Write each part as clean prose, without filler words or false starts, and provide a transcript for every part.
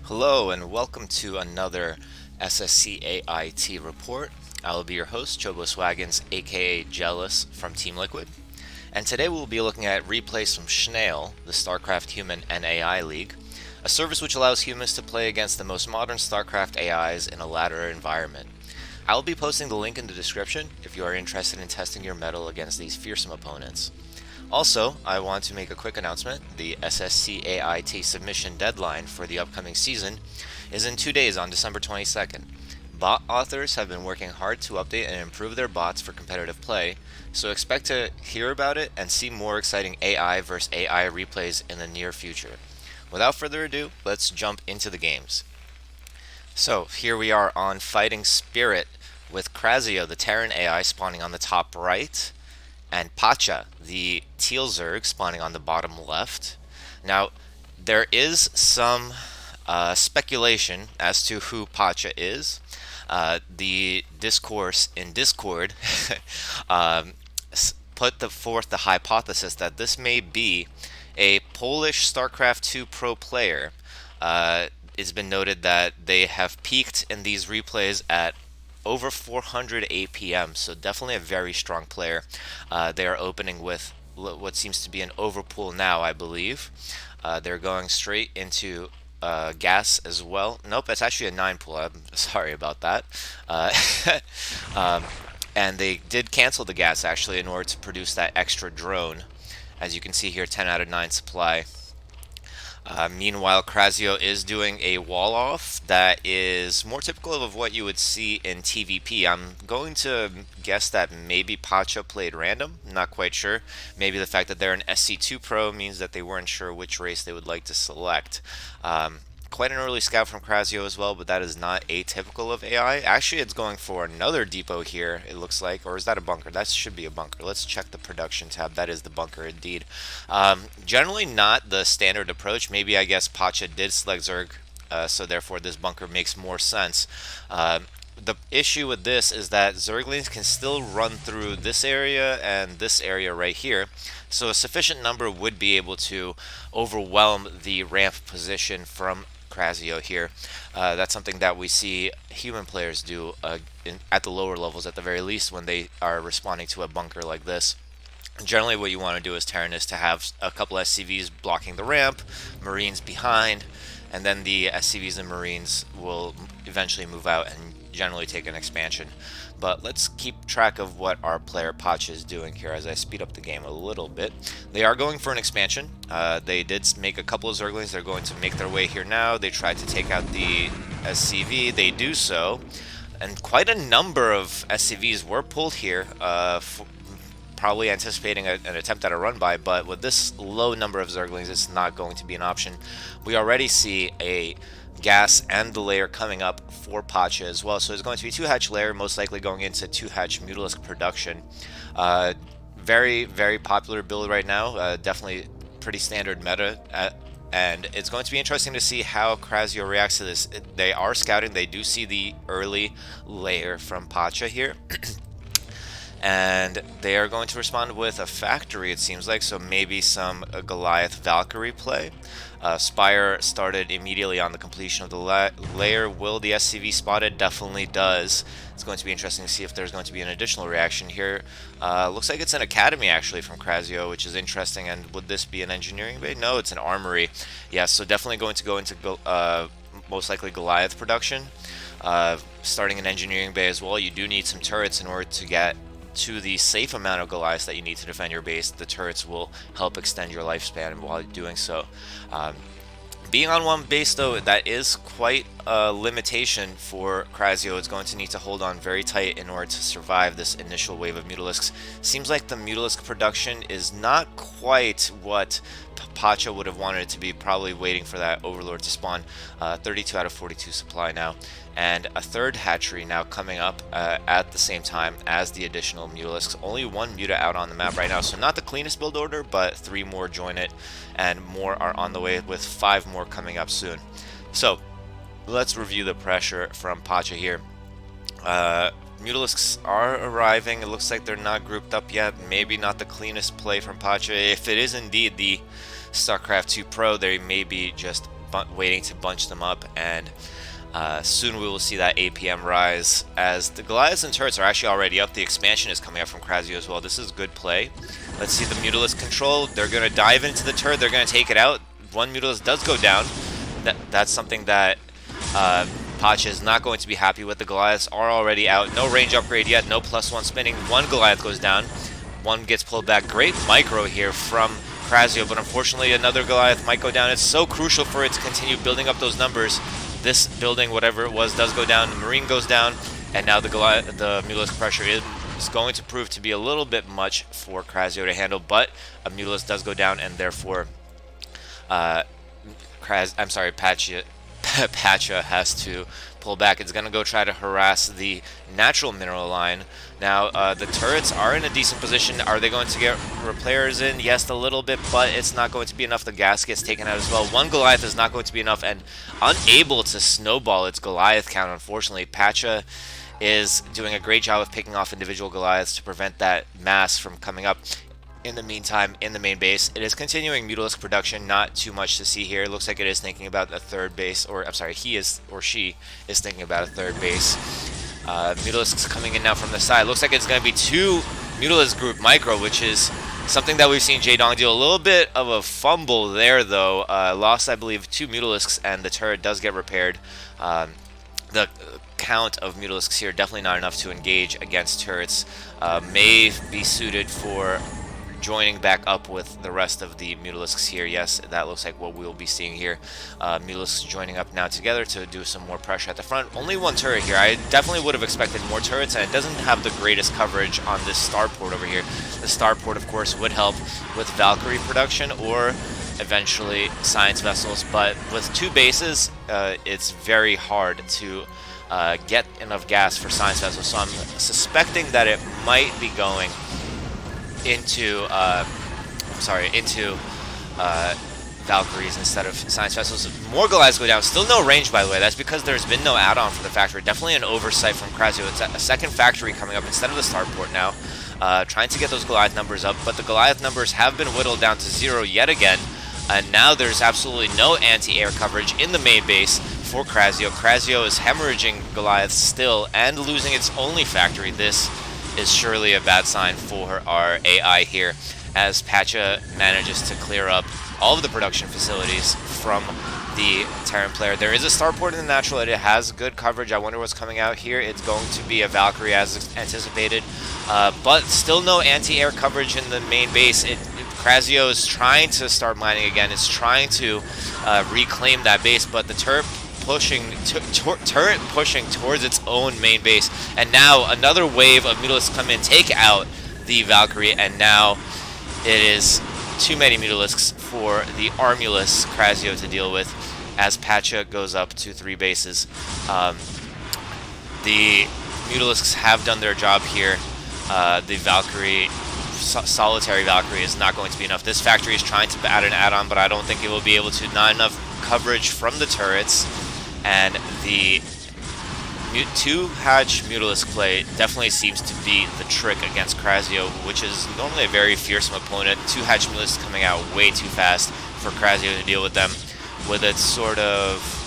Hello and welcome to another SSCAIT report. I will be your host, Chobos Wagons, aka Jealous from Team Liquid. And today we will be looking at replays from Schnail, the StarCraft Human and AI League, a service which allows humans to play against the most modern StarCraft AIs in a ladder environment. I will be posting the link in the description if you are interested in testing your mettle against these fearsome opponents. Also, I want to make a quick announcement. The SSCAIT submission deadline for the upcoming season is in 2 days on December 22nd. Bot authors have been working hard to update and improve their bots for competitive play, so expect to hear about it and see more exciting AI vs AI replays in the near future. Without further ado, let's jump into the games. So, here we are on Fighting Spirit with Krazio, the Taran AI, spawning on the top right, and Patcha, the teal Zerg, spawning on the bottom left. Now, there is some speculation as to who Patcha is. The discourse in Discord um, put forth the hypothesis that this may be a Polish StarCraft 2 pro player. It's been noted that they have peaked in these replays at over 400 APM, so definitely a very strong player. They are opening with what seems to be an overpool now, I believe. They're going straight into gas as well. Nope, it's actually a 9 pool. I'm sorry about that. Uh, um, and they did cancel the gas actually in order to produce that extra drone. As you can see here, 10 out of 9 supply. Meanwhile, Krazio is doing a wall off that is more typical of what you would see in TVP. I'm going to guess that maybe Patcha played random, not quite sure. Maybe the fact that they're an SC2 pro means that they weren't sure which race they would like to select. Quite an early scout from Krazio as well, but that is not atypical of AI. Actually, it's going for another depot here, it looks like. Or is that a bunker? That should be a bunker. Let's check the production tab. That is the bunker indeed. Generally not the standard approach. Maybe I guess Patcha did select Zerg, so therefore this bunker makes more sense. The issue with this is that Zerglings can still run through this area and this area right here, so a sufficient number would be able to overwhelm the ramp position from Krazio here. That's something that we see human players do at the lower levels at the very least when they are responding to a bunker like this. Generally what you want to do as Taran is to have a couple SCVs blocking the ramp, Marines behind, and then the SCVs and Marines will eventually move out and generally take an expansion. But let's keep track of what our player Patcha is doing here as I speed up the game a little bit. They are going for an expansion. They did make a couple of Zerglings. They're going to make their way here now. They tried to take out the SCV. They do so. And quite a number of SCVs were pulled here, probably anticipating an attempt at a run by, but with this low number of Zerglings, it's not going to be an option. We already see a gas and the layer coming up for Patcha as well, so it's going to be 2-hatch layer, most likely going into 2-hatch Mutalisk production. Very, very popular build right now, definitely pretty standard meta, and it's going to be interesting to see how Krazio reacts to this. They are scouting, they do see the early layer from Patcha here. And they are going to respond with a factory, it seems like, so maybe some Goliath Valkyrie play. Spire started immediately on the completion of the layer. Will the SCV spot it? Definitely does. It's going to be interesting to see if there's going to be an additional reaction here. Looks like it's an academy actually from Krazio, which is interesting. And would this be an engineering bay? No, it's an armory. Yeah, so definitely going to go into most likely Goliath production. Starting an engineering bay as well. You do need some turrets in order to get to the safe amount of Goliaths that you need to defend your base. The turrets will help extend your lifespan while doing so. Being on one base, though, that is quite a limitation for Krazio. It's going to need to hold on very tight in order to survive this initial wave of Mutalisks. Seems like the Mutalisk production is not quite what Patcha would have wanted it to be, probably waiting for that Overlord to spawn. 32 out of 42 supply now, and a third hatchery now coming up at the same time as the additional Mutalisks. Only one Muta out on the map right now, so not the cleanest build order, but 3 more join it, and more are on the way, with 5 more coming up soon. So let's review the pressure from Patcha here. Mutalisks are arriving. It looks like they're not grouped up yet. Maybe not the cleanest play from Patcha. If it is indeed the StarCraft 2 Pro, they may be just waiting to bunch them up, and soon we will see that APM rise, as the Goliaths and turrets are actually already up. The expansion is coming up from Krasio as well. This is good play. Let's see the Mutalisk control. They're going to dive into the turret. They're going to take it out. One Mutalisk does go down. That's something that Patcha is not going to be happy with. The Goliaths are already out. No range upgrade yet. No +1 spinning. One Goliath goes down. One gets pulled back. Great micro here from Krasio, but unfortunately another Goliath might go down. It's so crucial for it to continue building up those numbers. This building, whatever it was, does go down. The Marine goes down, and now the Mutalisk pressure is going to prove to be a little bit much for Krasio to handle, but a Mutalisk does go down, and therefore Patcha has to pull back. It's going to go try to harass the natural mineral line. Now, the turrets are in a decent position. Are they going to get repairs in? Yes, a little bit, but it's not going to be enough. The gas gets taken out as well. One Goliath is not going to be enough, and unable to snowball its Goliath count, unfortunately. Patcha is doing a great job of picking off individual Goliaths to prevent that mass from coming up. In the meantime, in the main base, it is continuing Mutalisk production. Not too much to see here. It looks like it is thinking about a third base, or I'm sorry, she is thinking about a third base. Mutalisk's coming in now from the side. Looks like it's going to be two Mutalisk group micro, which is something that we've seen Jaedong do. A little bit of a fumble there, though. Lost, I believe, two Mutalisks, and the turret does get repaired. The count of Mutalisks here definitely not enough to engage against turrets. May be suited for joining back up with the rest of the Mutalisks here. Yes, that looks like what we'll be seeing here. Mutalisks joining up now together to do some more pressure at the front. Only one turret here. I definitely would have expected more turrets, and it doesn't have the greatest coverage on this starport over here. The starport, of course, would help with Valkyrie production or eventually science vessels, but with two bases, it's very hard to get enough gas for science vessels, so I'm suspecting that it might be going into Valkyries instead of science vessels. More Goliaths go down. Still no range, by the way. That's because there's been no add-on for the factory. Definitely an oversight from Krasio. It's a second factory coming up instead of the starport now. Trying to get those Goliath numbers up, but the Goliath numbers have been whittled down to 0 yet again. And now there's absolutely no anti-air coverage in the main base for Krasio. Krasio is hemorrhaging Goliaths still and losing its only factory. This is surely a bad sign for our AI here, as Patcha manages to clear up all of the production facilities from the Taran player. There is a starport in the natural. It has good coverage. I wonder what's coming out here. It's going to be a Valkyrie as anticipated, but still no anti-air coverage in the main base. Krasio is trying to start mining again. It's trying to reclaim that base, but the turret pushing towards its own main base, and now another wave of Mutalisks come in, take out the Valkyrie, and now it is too many Mutalisks for the armulous Krasio to deal with, as Patcha goes up to 3 bases. The Mutalisks have done their job here. The Valkyrie, solitary Valkyrie, is not going to be enough. This factory is trying to add an add-on, but I don't think it will be able to. Not enough coverage from the turrets. And the 2-hatch Mutalisk play definitely seems to be the trick against Krasio, which is normally a very fearsome opponent. 2-hatch Mutalisk coming out way too fast for Krasio to deal with them. With its sort of...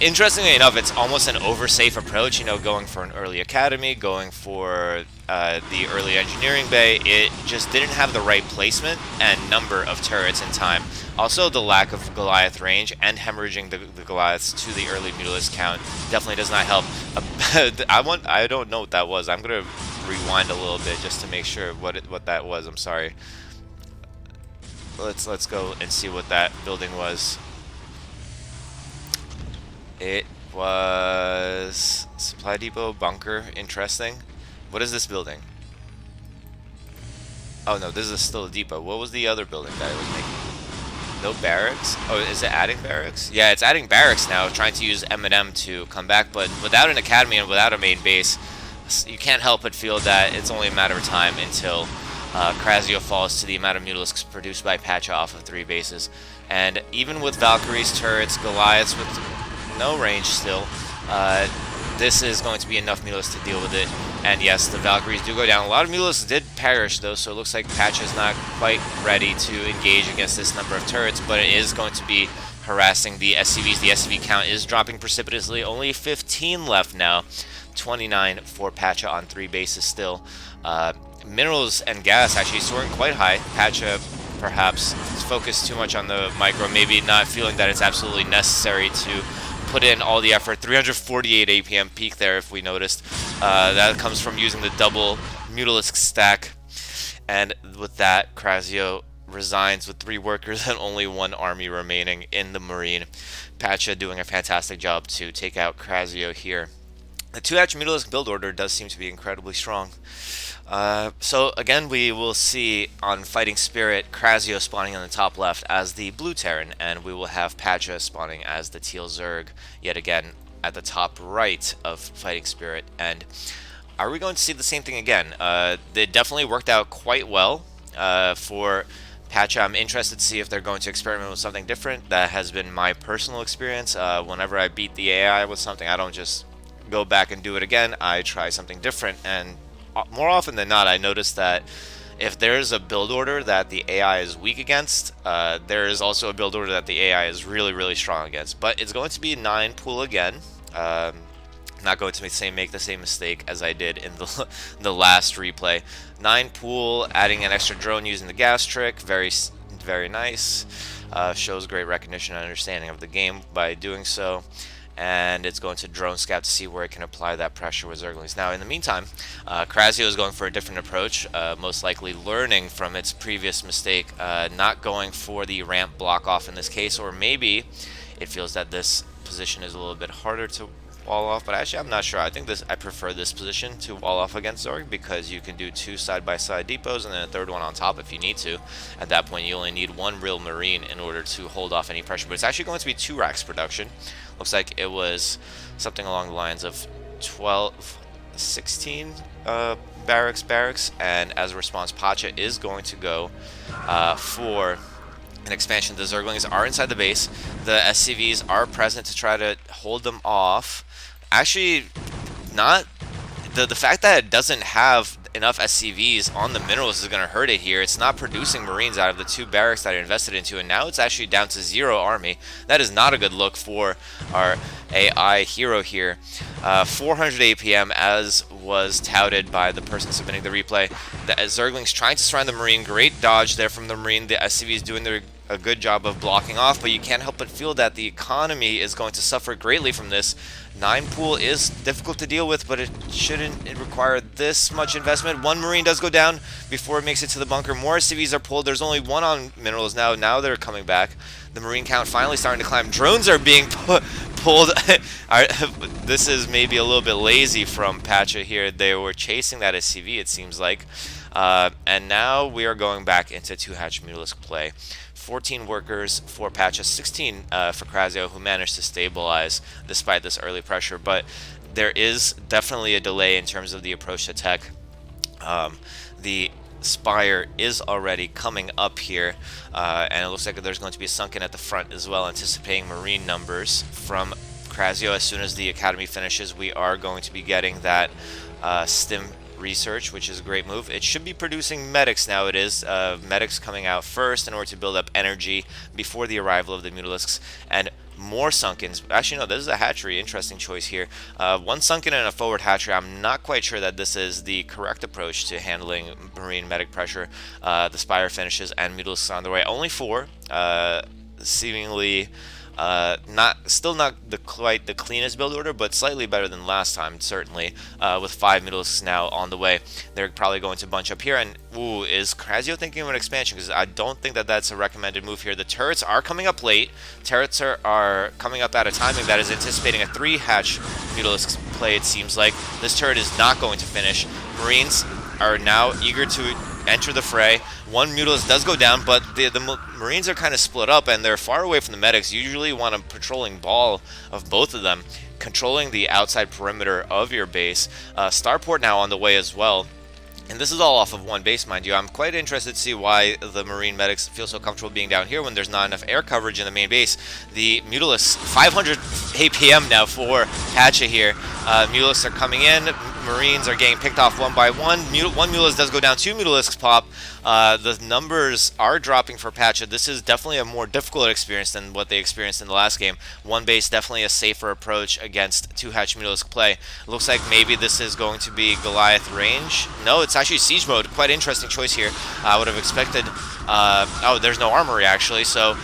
Interestingly enough, it's almost an oversafe approach, you know, going for an early academy, going for the early engineering bay. It just didn't have the right placement and number of turrets in time. Also, the lack of Goliath range and hemorrhaging the Goliaths to the early Mutalisk count definitely does not help. I don't know what that was. I'm gonna rewind a little bit just to make sure what that was. I'm sorry. Let's go and see what that building was. It was supply depot, bunker. Interesting. What is this building? Oh no, this is still a depot. What was the other building that it was making? No barracks? Oh, is it adding barracks? Yeah, it's adding barracks now, trying to use M&M to come back, but without an academy and without a main base, you can't help but feel that it's only a matter of time until Krasio falls to the amount of Mutalisks produced by Patcha off of 3 bases. And even with Valkyrie's turrets, Goliaths with no range still, this is going to be enough Mutalisks to deal with it. And yes, the Valkyries do go down. A lot of Mutalisks did perish though, so it looks like Patcha is not quite ready to engage against this number of turrets, but it is going to be harassing the SCVs. The SCV count is dropping precipitously. Only 15 left now. 29 for Patcha on 3 bases still. Minerals and gas actually soaring quite high. Patcha perhaps focused too much on the micro, maybe not feeling that it's absolutely necessary to put in all the effort. 348 APM peak there, if we noticed. That comes from using the double Mutalisk stack. And with that, Krasio resigns with 3 workers and only 1 army remaining in the Marine. Patcha doing a fantastic job to take out Krasio here. The 2-hatch Mutalisk build order does seem to be incredibly strong. So again, we will see on Fighting Spirit Krasio spawning on the top left as the blue Taran, and we will have Patcha spawning as the teal Zerg yet again at the top right of Fighting Spirit. And are we going to see the same thing again? It definitely worked out quite well for Patcha. I'm interested to see if they're going to experiment with something different. That has been my personal experience. Whenever I beat the AI with something, I don't just go back and do it again. I try something different, and more often than not, I notice that if there's a build order that the AI is weak against, there is also a build order that the AI is really, really strong against. But it's going to be 9 pool again. Not going to make the same mistake as I did in the last replay. 9 pool, adding an extra drone using the gas trick, very nice. Shows great recognition and understanding of the game by doing so. And it's going to drone scout to see where it can apply that pressure with Zerglings. Now, in the meantime, Krasio is going for a different approach, most likely learning from its previous mistake, not going for the ramp block off in this case, or maybe it feels that this position is a little bit harder to wall off, but actually I'm not sure. I think I prefer this position to wall off against Zorg, because you can do 2 side-by-side depots and then a 3rd one on top if you need to. At that point, you only need 1 real Marine in order to hold off any pressure, but it's actually going to be 2 racks production. Looks like it was something along the lines of 16 barracks, and as a response, Patcha is going to go for an expansion. The Zerglings are inside the base. The SCVs are present to try to hold them off. Actually, not the fact that it doesn't have enough SCVs on the minerals is going to hurt it here. It's not producing Marines out of the 2 barracks that I invested into, and now it's actually down to 0 army. That is not a good look for our AI hero here. 400 APM, as was touted by the person submitting the replay. The Zerglings trying to surround the Marine. Great dodge there from the Marine. The SCVs doing a good job of blocking off, but you can't help but feel that the economy is going to suffer greatly from this. 9 pool is difficult to deal with, but it shouldn't require this much investment. 1 Marine does go down before it makes it to the bunker. More SCVs are pulled. There's only 1 on minerals now. Now they're coming back. The Marine count finally starting to climb. Drones are being pulled. This is maybe a little bit lazy from Patcha here. They were chasing that SCV, it seems like. And now we are going back into 2-hatch Mutalisk play. 14 workers for Patcha, 16 for Krasio, who managed to stabilize despite this early pressure. But there is definitely a delay in terms of the approach to tech. The Spire is already coming up here, and it looks like there's going to be a sunken at the front as well, anticipating Marine numbers from Krasio. As soon as the Academy finishes, we are going to be getting that stim research, which is a great move. It should be producing medics now. It is medics coming out first in order to build up energy before the arrival of the Mutalisks, and more sunkens. Actually, no, this is a hatchery. Interesting choice here. 1 sunken and a forward hatchery. I'm not quite sure that this is the correct approach to handling Marine medic pressure. The Spire finishes and Mutalisks on the way. Only 4, seemingly still not quite the cleanest build order, but slightly better than last time, certainly, with 5 Mutalisks now on the way. They're probably going to bunch up here, and ooh, is Krasio thinking of an expansion? Because I don't think that that's a recommended move here. The turrets are coming up late. Turrets are coming up at a timing that is anticipating a 3-hatch Mutalisk play, it seems like. This turret is not going to finish. Marines are now eager to enter the fray. 1 Mutalisk does go down, but the Marines are kind of split up, and they're far away from the medics. You usually want a patrolling ball of both of them, controlling the outside perimeter of your base. Starport now on the way as well. And this is all off of 1 base, mind you. I'm quite interested to see why the Marine medics feel so comfortable being down here when there's not enough air coverage in the main base. The Mutalisks, 500 APM now for Patcha here. Mutalisks are coming in. Marines are getting picked off one by one. One Mutalisk does go down, 2 Mutalisks pop. The numbers are dropping for Patcha. This is definitely a more difficult experience than what they experienced in the last game. One base, definitely a safer approach against 2-hatch Mutalisk play. Looks like maybe this is going to be Goliath range. No, it's actually Siege mode. Quite interesting choice here. I would have expected... oh, there's no armory actually, so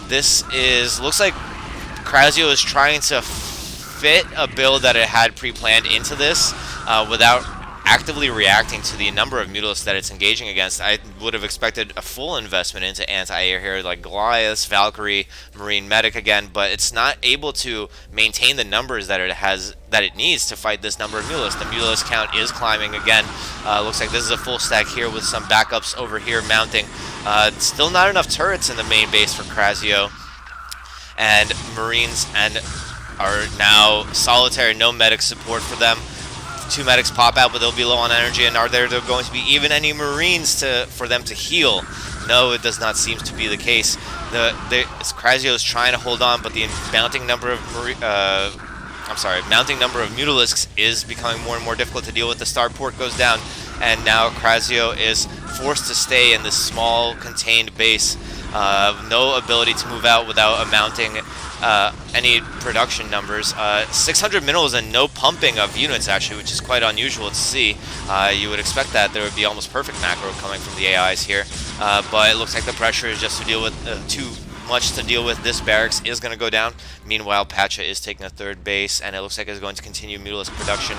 this is... looks like Krasio is trying to fit a build that it had pre-planned into this without actively reacting to the number of Mutalisks that it's engaging against. I would have expected a full investment into anti-air here, like Goliath, Valkyrie, Marine Medic again, but it's not able to maintain the numbers that it needs to fight this number of Mutalisks. The Mutalisk count is climbing again. Looks like this is a full stack here with some backups over here mounting. Still not enough turrets in the main base for Krasio. And Marines are now solitary, no medic support for them. 2 medics pop out, but they'll be low on energy, and are there going to be even any Marines for them to heal? No, it does not seem to be the case. Krasio is trying to hold on, but the mounting number of Mutalisks is becoming more and more difficult to deal with. The starport goes down, and now Krasio is forced to stay in this small, contained base. No ability to move out without amounting any production numbers. 600 minerals and no pumping of units, actually, which is quite unusual to see. You would expect that there would be almost perfect macro coming from the AIs here, but it looks like the pressure is just to deal with too much to deal with. This barracks is going to go down. Meanwhile, Patcha is taking a third base, and it looks like it's going to continue Mutalisk production.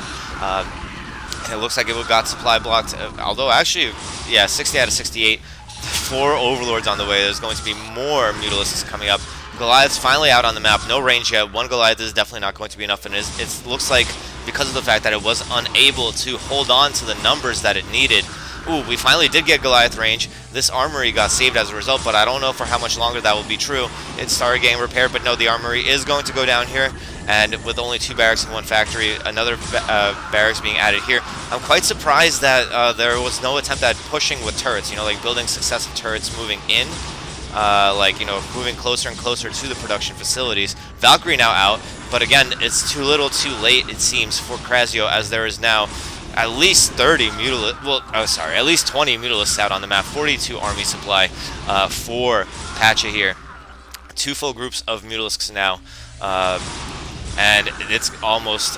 It looks like it got supply blocked, although actually, yeah, 60 out of 68. 4 Overlords on the way. There's going to be more Mutalisks coming up. Goliath's finally out on the map. No range yet. 1 Goliath is definitely not going to be enough, and it looks like because of the fact that it was unable to hold on to the numbers that it needed. Ooh, we finally did get Goliath range. This armory got saved as a result, but I don't know for how much longer that will be true. It started getting repaired, but no, the armory is going to go down here. And with only 2 barracks and 1 factory, another barracks being added here. I'm quite surprised that there was no attempt at pushing with turrets, you know, like building successive turrets moving in, like, you know, moving closer and closer to the production facilities. Valkyrie now out, but again, it's too little too late, it seems, for Krasio, as there is now at least 30 Mutalisks, well, oh, sorry, at least 20 Mutalisks out on the map, 42 army supply for Patcha here. 2 full groups of Mutalisks now. And it's almost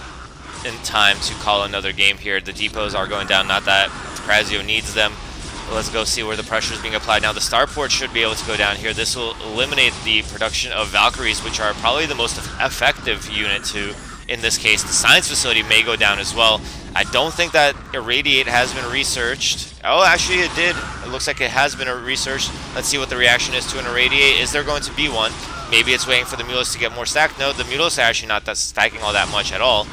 in time to call another game here. The depots are going down, not that Krasio needs them. Let's go see where the pressure is being applied. Now the starport should be able to go down here. This will eliminate the production of Valkyries, which are probably the most effective unit to, in this case. The science facility may go down as well. I don't think that Irradiate has been researched. Oh, actually it did. It looks like it has been researched. Let's see what the reaction is to an Irradiate. Is there going to be one? Maybe it's waiting for the Mutalisks to get more stacked. No, the Mutalisks are actually not stacking all that much at all.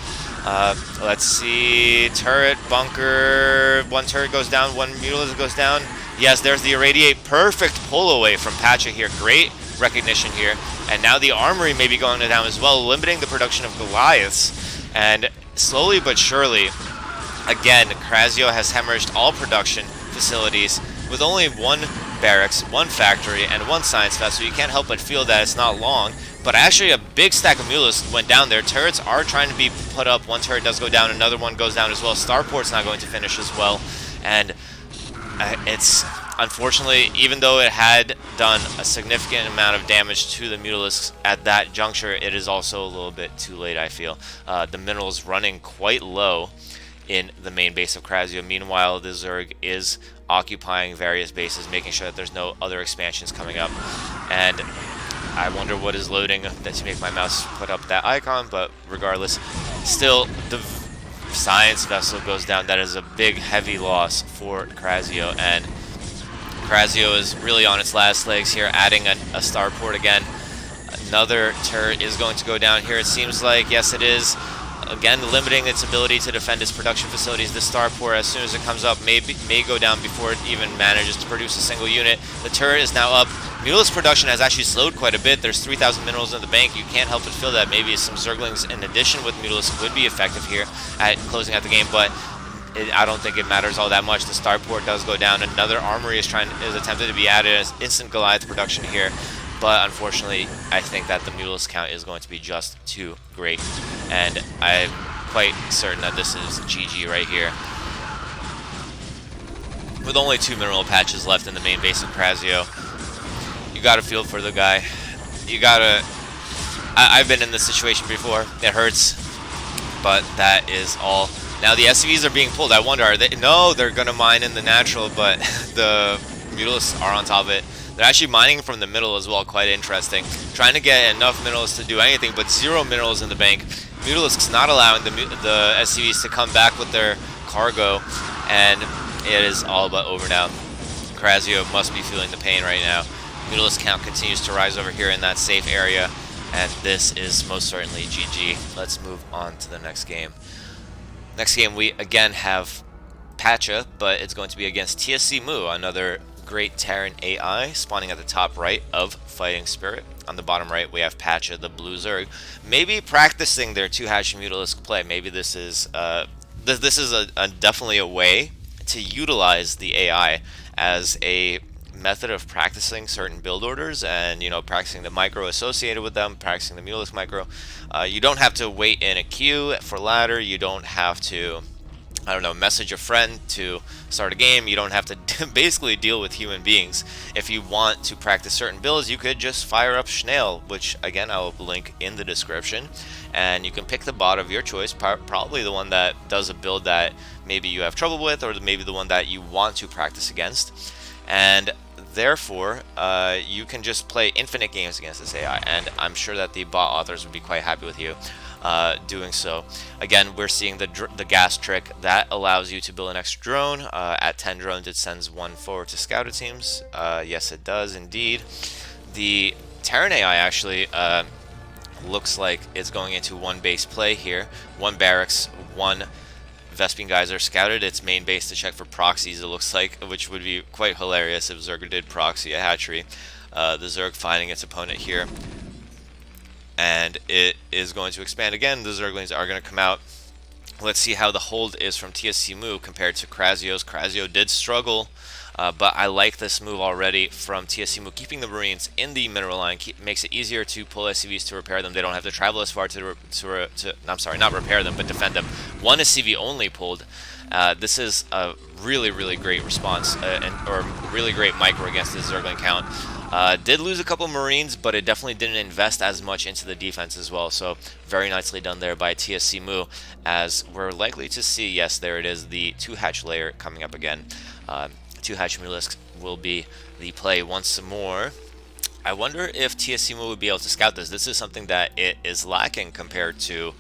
Let's see. Turret, bunker. 1 turret goes down. 1 Mutalisk goes down. Yes, there's the Irradiate. Perfect pull away from Patcha here. Great recognition here. And now the armory may be going down as well, limiting the production of Goliaths. And slowly but surely, again, Krasio has hemorrhaged all production facilities with only 1 barracks, 1 factory, and 1 science vessel. You can't help but feel that it's not long, but actually a big stack of Mutalisks went down there. Turrets are trying to be put up. 1 turret does go down, another one goes down as well. Starport's not going to finish as well, and it's unfortunately, even though it had done a significant amount of damage to the Mutalisks at that juncture, it is also a little bit too late, I feel. The minerals running quite low in the main base of Krasio. Meanwhile, the Zerg is occupying various bases, making sure that there's no other expansions coming up. And I wonder what is loading to make my mouse put up that icon, but regardless, still the science vessel goes down. That is a big, heavy loss for Krasio, and Krasio is really on its last legs here, adding a starport again. Another turret is going to go down here, it seems like. Yes, it is. Again, limiting its ability to defend its production facilities. This starport, as soon as it comes up, may go down before it even manages to produce a single unit. The turret is now up. Mutalisk production has actually slowed quite a bit. There's 3,000 minerals in the bank. You can't help but feel that maybe some Zerglings in addition with Mutalisk would be effective here at closing out the game, but I don't think it matters all that much. The starport does go down. Another armory is attempted to be added as instant Goliath production here. But unfortunately, I think that the Mutalisk count is going to be just too great. And I'm quite certain that this is GG right here. With only 2 mineral patches left in the main base of Krasio, you gotta feel for the guy. You gotta... I've been in this situation before. It hurts, but that is all. Now the SCVs are being pulled. I wonder, are they... No, they're gonna mine in the natural, but the Mutalisks are on top of it. They're actually mining from the middle as well, quite interesting. Trying to get enough minerals to do anything, but 0 minerals in the bank. Mutalisks not allowing the SCVs to come back with their cargo, and it is all but over now. Krasio must be feeling the pain right now. Mutalisk count continues to rise over here in that safe area, and this is most certainly GG. Let's move on to the next game. Next game we again have Patcha, but it's going to be against TSC Mu, another great Taran AI spawning at the top right of Fighting Spirit. On the bottom right we have Patcha, the blue Zerg, maybe practicing their 2-hatch Mutalisk play. Maybe this is definitely a way to utilize the AI as a method of practicing certain build orders, and practicing the micro associated with them, practicing the Mutalisk micro. You don't have to wait in a queue for ladder. You don't have to, I don't know, message a friend to start a game. You don't have to basically deal with human beings. If you want to practice certain builds, you could just fire up Snail, which again I'll link in the description, and you can pick the bot of your choice, probably the one that does a build that maybe you have trouble with, or maybe the one that you want to practice against, and therefore you can just play infinite games against this AI, and I'm sure that the bot authors would be quite happy with you doing so. Again, we're seeing the gas trick that allows you to build an extra drone. At 10 drones it sends 1 forward to scouted teams. Yes, it does indeed. The Taran AI actually looks like it's going into 1 base play here. 1 barracks, 1 Vespene Geyser scouted its main base to check for proxies, it looks like, which would be quite hilarious if Zerg did proxy a hatchery. The Zerg finding its opponent here, and it is going to expand again. The Zerglings are going to come out. Let's see how the hold is from TSC Mu compared to Krasio's. Krasio did struggle, but I like this move already from TSC Mu, keeping the Marines in the mineral line. Makes it easier to pull SCVs to repair them. They don't have to travel as far I'm sorry, not repair them, but defend them. 1 SCV only pulled. This is a really great response, or really great micro against the Zergling count. Did lose a couple Marines, but it definitely didn't invest as much into the defense as well. So very nicely done there by TSC Mu, as we're likely to see, yes, there it is, the 2-hatch layer coming up again. 2-hatch Mutalisk will be the play once more. I wonder if TSC Mu would be able to scout this. This is something that it is lacking compared to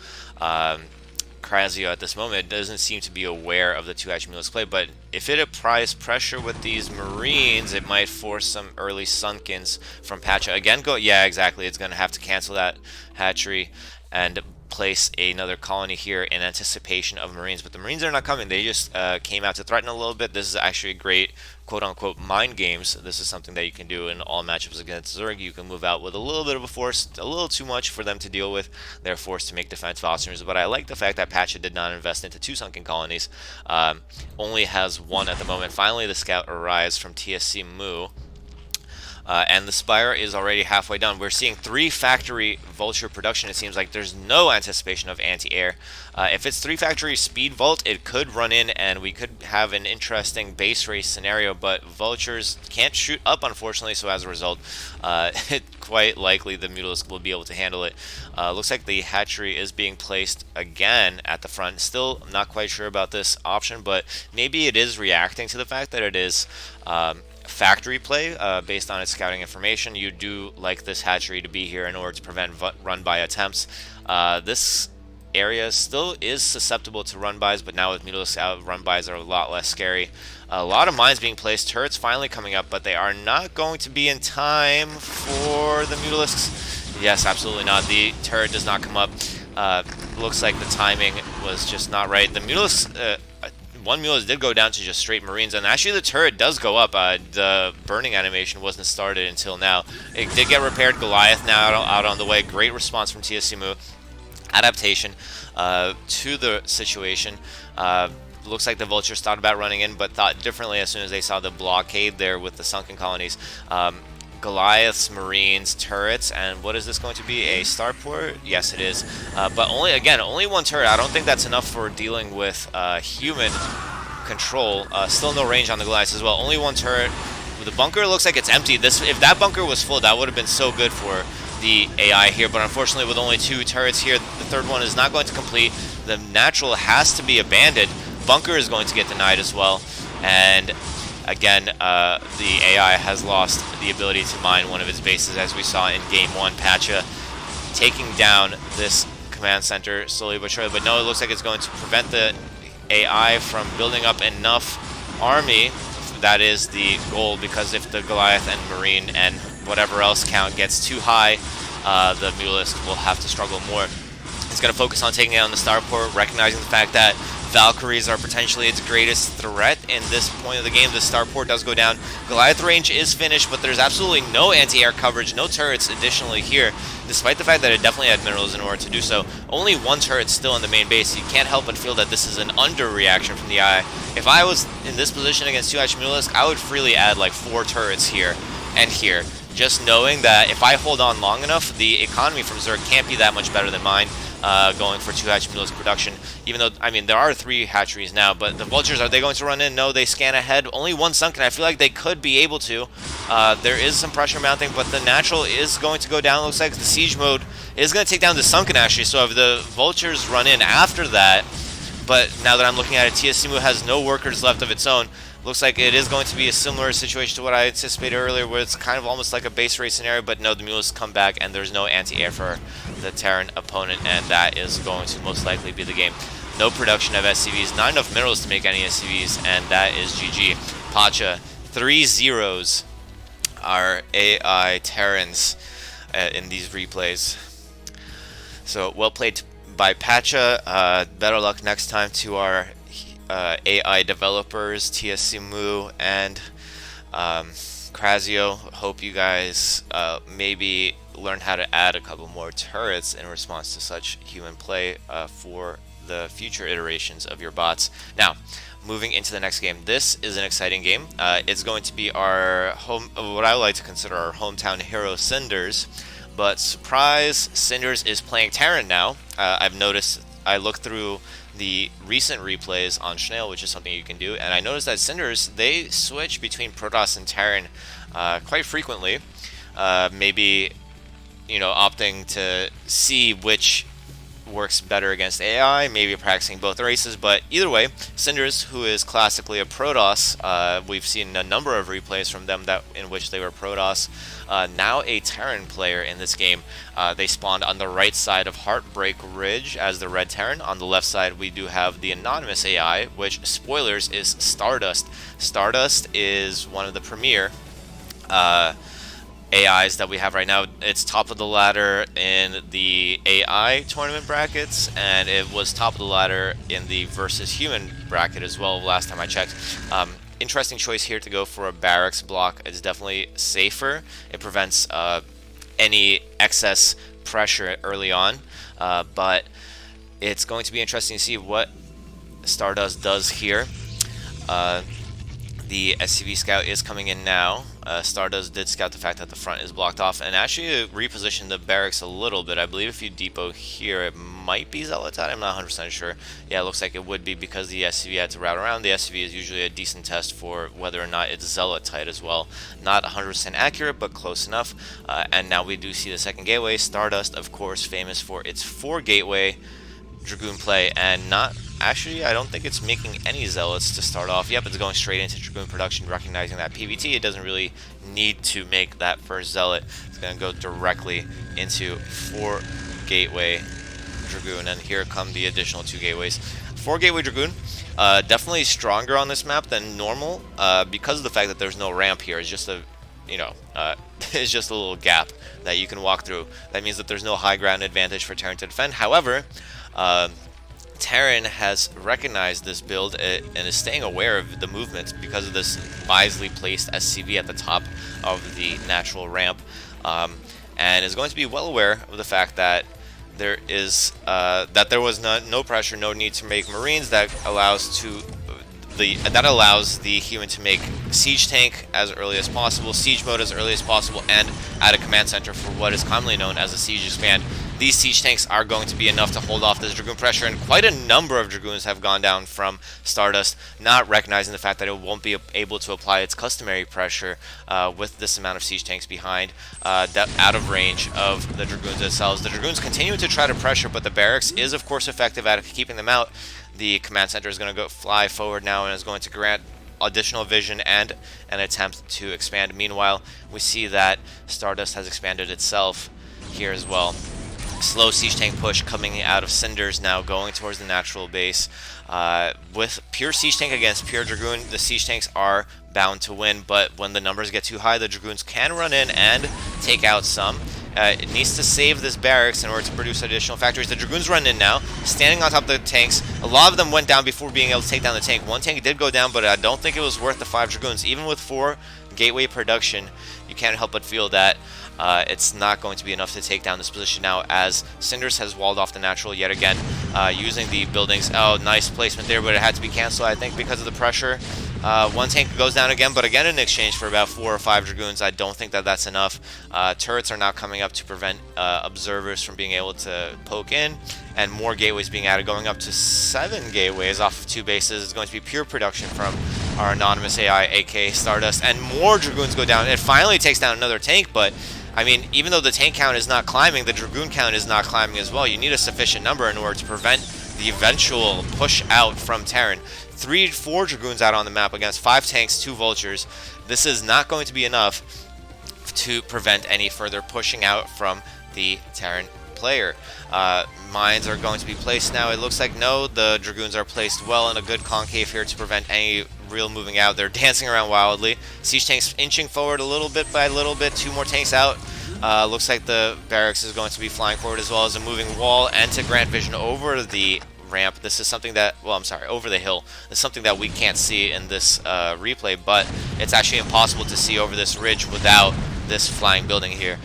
Krasio at this moment. It doesn't seem to be aware of the 2-hatch Mutalisk play, but if it applies pressure with these Marines, it might force some early Sunkins from Patcha. Again, yeah, exactly. It's going to have to cancel that hatchery and place another colony here in anticipation of Marines, but the Marines are not coming. They just came out to threaten a little bit. This is actually a great quote-unquote mind games. This is something that you can do in all matchups against Zerg. You can move out with a little bit of a force, a little too much for them to deal with. They're forced to make defensive alternatives, but I like the fact that Patcha did not invest into 2 sunken colonies. Only has 1 at the moment. Finally, the scout arrives from TSC Mu. And the Spire is already halfway done. We're seeing 3 factory Vulture production. It seems like there's no anticipation of anti-air. If it's 3 factory speed Vault, it could run in and we could have an interesting base race scenario, but Vultures can't shoot up, unfortunately, so as a result, quite likely the Mutalisk will be able to handle it. Looks like the hatchery is being placed again at the front. Still not quite sure about this option, but maybe it is reacting to the fact that it is factory play based on its scouting information. You do like this hatchery to be here in order to prevent run-by attempts. This area still is susceptible to run-bys, but now with Mutalisk out, run-bys are a lot less scary. A lot of mines being placed. Turrets finally coming up, but they are not going to be in time for the Mutalisks. Yes, absolutely not. The turret does not come up. Looks like the timing was just not right. The Mutalisks... 1 Mutalisk did go down to just straight Marines, and actually the turret does go up. The burning animation wasn't started until now. It did get repaired. Goliath now out on the way. Great response from TSC Mu. Adaptation to the situation. Looks like the Vultures thought about running in, but thought differently as soon as they saw the blockade there with the sunken colonies. Goliaths, Marines, turrets, and what is this going to be? A starport? Yes, it is. But only one turret. I don't think that's enough for dealing with human control. Still no range on the Goliaths as well. Only one turret. The bunker looks like it's empty. If that bunker was full, that would have been so good for the AI here. But unfortunately, with only 2 turrets here, the third one is not going to complete. The natural has to be abandoned. Bunker is going to get denied as well. And again, the AI has lost the ability to mine one of its bases, as we saw in Game 1. Patcha taking down this command center slowly but surely. But no, it looks like it's going to prevent the AI from building up enough army. That is the goal, because if the Goliath and Marine and whatever else count gets too high, the Mulist will have to struggle more. It's going to focus on taking down the starport, recognizing the fact that Valkyries are potentially its greatest threat in this point of the game. The starport does go down. Goliath range is finished, but there's absolutely no anti-air coverage, no turrets additionally here, despite the fact that it definitely had minerals in order to do so. Only one turret still in the main base. You can't help but feel that this is an underreaction from the AI. If I was in this position against 2H Mulist, I would freely add like 4 turrets here and here, just knowing that if I hold on long enough, the economy from Zerg can't be that much better than mine. Going for 2 hatch Mulist production, even though, I mean, there are 3 hatcheries now, but the vultures, are they going to run in? No, they scan ahead. Only 1 sunken. I feel like they could be able to. There is some pressure mounting, but the natural is going to go down. It looks like the siege mode is going to take down the sunken actually, so if the vultures run in after that, but now that I'm looking at it, TSCMU has no workers left of its own. Looks like it is going to be a similar situation to what I anticipated earlier, where it's kind of almost like a base race scenario, but no, the Mulists come back and there's no anti-air for the Taran opponent, and that is going to most likely be the game. No production of SCVs, not enough minerals to make any SCVs, and that is GG. Patcha, 3 zeros are AI Terrans in these replays. So, well played by Patcha. Better luck next time to our AI developers, TSCMU and Krazio. Hope you guys maybe learn how to add a couple more turrets in response to such human play for the future iterations of your bots. Now, moving into the next game. This is an exciting game. It's going to be our what I like to consider our hometown hero, Cinders. But surprise, Cinders is playing Taran now. I've noticed, I looked through the recent replays on Schnail, which is something you can do, and I noticed that Cinders, they switch between Protoss and Taran quite frequently. Maybe, you know, opting to see which works better against AI, maybe practicing both races, but either way, Cinders, who is classically a Protoss, we've seen a number of replays from them that in which they were Protoss, now a Taran player in this game. They spawned on the right side of Heartbreak Ridge as the red Taran. On the left side, we do have the anonymous AI, which, spoilers, is Stardust. Stardust is one of the premier AIs that we have right now. It's top of the ladder in the AI tournament brackets, and it was top of the ladder in the versus human bracket as well last time I checked. Interesting choice here to go for a barracks block. It's definitely safer. It prevents any excess pressure early on, but it's going to be interesting to see what Stardust does here. The SCV scout is coming in now. Stardust did scout the fact that the front is blocked off, and actually repositioned the barracks a little bit. I believe if you depot here, it might be Zealotite. I'm not 100% sure. Yeah, it looks like it would be, because the SCV had to route around. The SCV is usually a decent test for whether or not it's Zealotite as well. Not 100% accurate, but close enough. And now we do see the second gateway. Stardust, of course, famous for its 4-gateway Dragoon play, and not actually, I don't think it's making any Zealots to start off. Yep, it's going straight into Dragoon production, recognizing that PvT, it doesn't really need to make that first Zealot. It's going to go directly into 4-gateway Dragoon, and here come the additional 2 gateways. 4-gateway Dragoon, definitely stronger on this map than normal, because of the fact that there's no ramp here. It's just a, you know, it's just a little gap that you can walk through. That means that there's no high ground advantage for Taran to defend. However, Taran has recognized this build and is staying aware of the movements because of this wisely placed SCV at the top of the natural ramp, and is going to be well aware of the fact that there is there was no pressure, no need to make Marines. That allows to that allows the human to make siege tank as early as possible, siege mode as early as possible, and add a command center for what is commonly known as a siege expand. These siege tanks are going to be enough to hold off this Dragoon pressure, and quite a number of Dragoons have gone down from Stardust, not recognizing the fact that it won't be able to apply its customary pressure with this amount of siege tanks behind, out of range of the Dragoons themselves. The Dragoons continue to try to pressure, but the barracks is of course effective at keeping them out. The command center is going to go fly forward now and is going to grant additional vision and an attempt to expand. Meanwhile, we see that Stardust has expanded itself here as well. Slow siege tank push coming out of Cinders now, going towards the natural base. With pure siege tank against pure Dragoon, the siege tanks are bound to win, but when the numbers get too high, the Dragoons can run in and take out some. It needs to save this barracks in order to produce additional factories. The Dragoons run in now, standing on top of the tanks. A lot of them went down before being able to take down the tank. One tank did go down, but I don't think it was worth the 5 Dragoons. Even with 4 gateway production, you can't help but feel that it's not going to be enough to take down this position now, as Cinders has walled off the natural yet again, using the buildings. Oh, nice placement there, but it had to be canceled, I think, because of the pressure. One tank goes down again, but again in exchange for about 4 or 5 Dragoons. I don't think that that's enough. Turrets are now coming up to prevent observers from being able to poke in, and more gateways being added, going up to 7 gateways off of 2 bases. It's going to be pure production from our anonymous AI, aka Stardust, and more Dragoons go down. It finally takes down another tank, but I mean, even though the tank count is not climbing, the Dragoon count is not climbing as well. You need a sufficient number in order to prevent the eventual push out from Taran. 4 Dragoons out on the map against 5 tanks, 2 vultures. This is not going to be enough to prevent any further pushing out from the Taran player. Mines are going to be placed now. It looks like no, the Dragoons are placed well in a good concave here to prevent any real moving out. They're dancing around wildly. Siege tanks inching forward a little bit by a little bit. 2 more tanks out. Looks like the barracks is going to be flying forward, as well as a moving wall, and to grant vision over the ramp. This is something that, well, I'm sorry, over the hill. It's something that we can't see in this replay, but it's actually impossible to see over this ridge without this flying building here.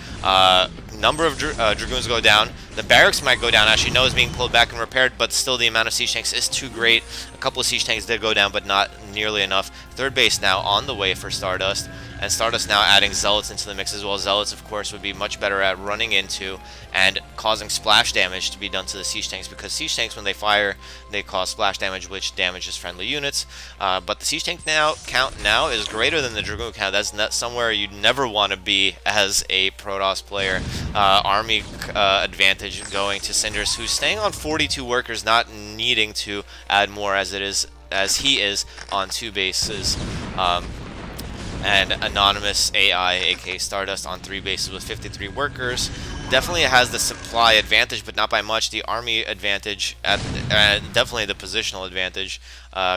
Number of Dragoons go down. The barracks might go down. Actually, no, is being pulled back and repaired, but still the amount of siege tanks is too great. A couple of siege tanks did go down, but not nearly enough. Third base now on the way for Stardust, and Stardust now adding Zealots into the mix as well. Zealots, of course, would be much better at running into and causing splash damage to be done to the siege tanks, because siege tanks, when they fire, they cause splash damage, which damages friendly units. But the siege tank count now is greater than the Dragoon count. That's not somewhere you'd never want to be as a Protoss player. Army advantage going to Cinders, who's staying on 42 workers, not needing to add more as he is on 2 bases. And anonymous AI, aka Stardust, on 3 bases with 53 workers. Definitely has the supply advantage, but not by much. The army advantage, definitely the positional advantage,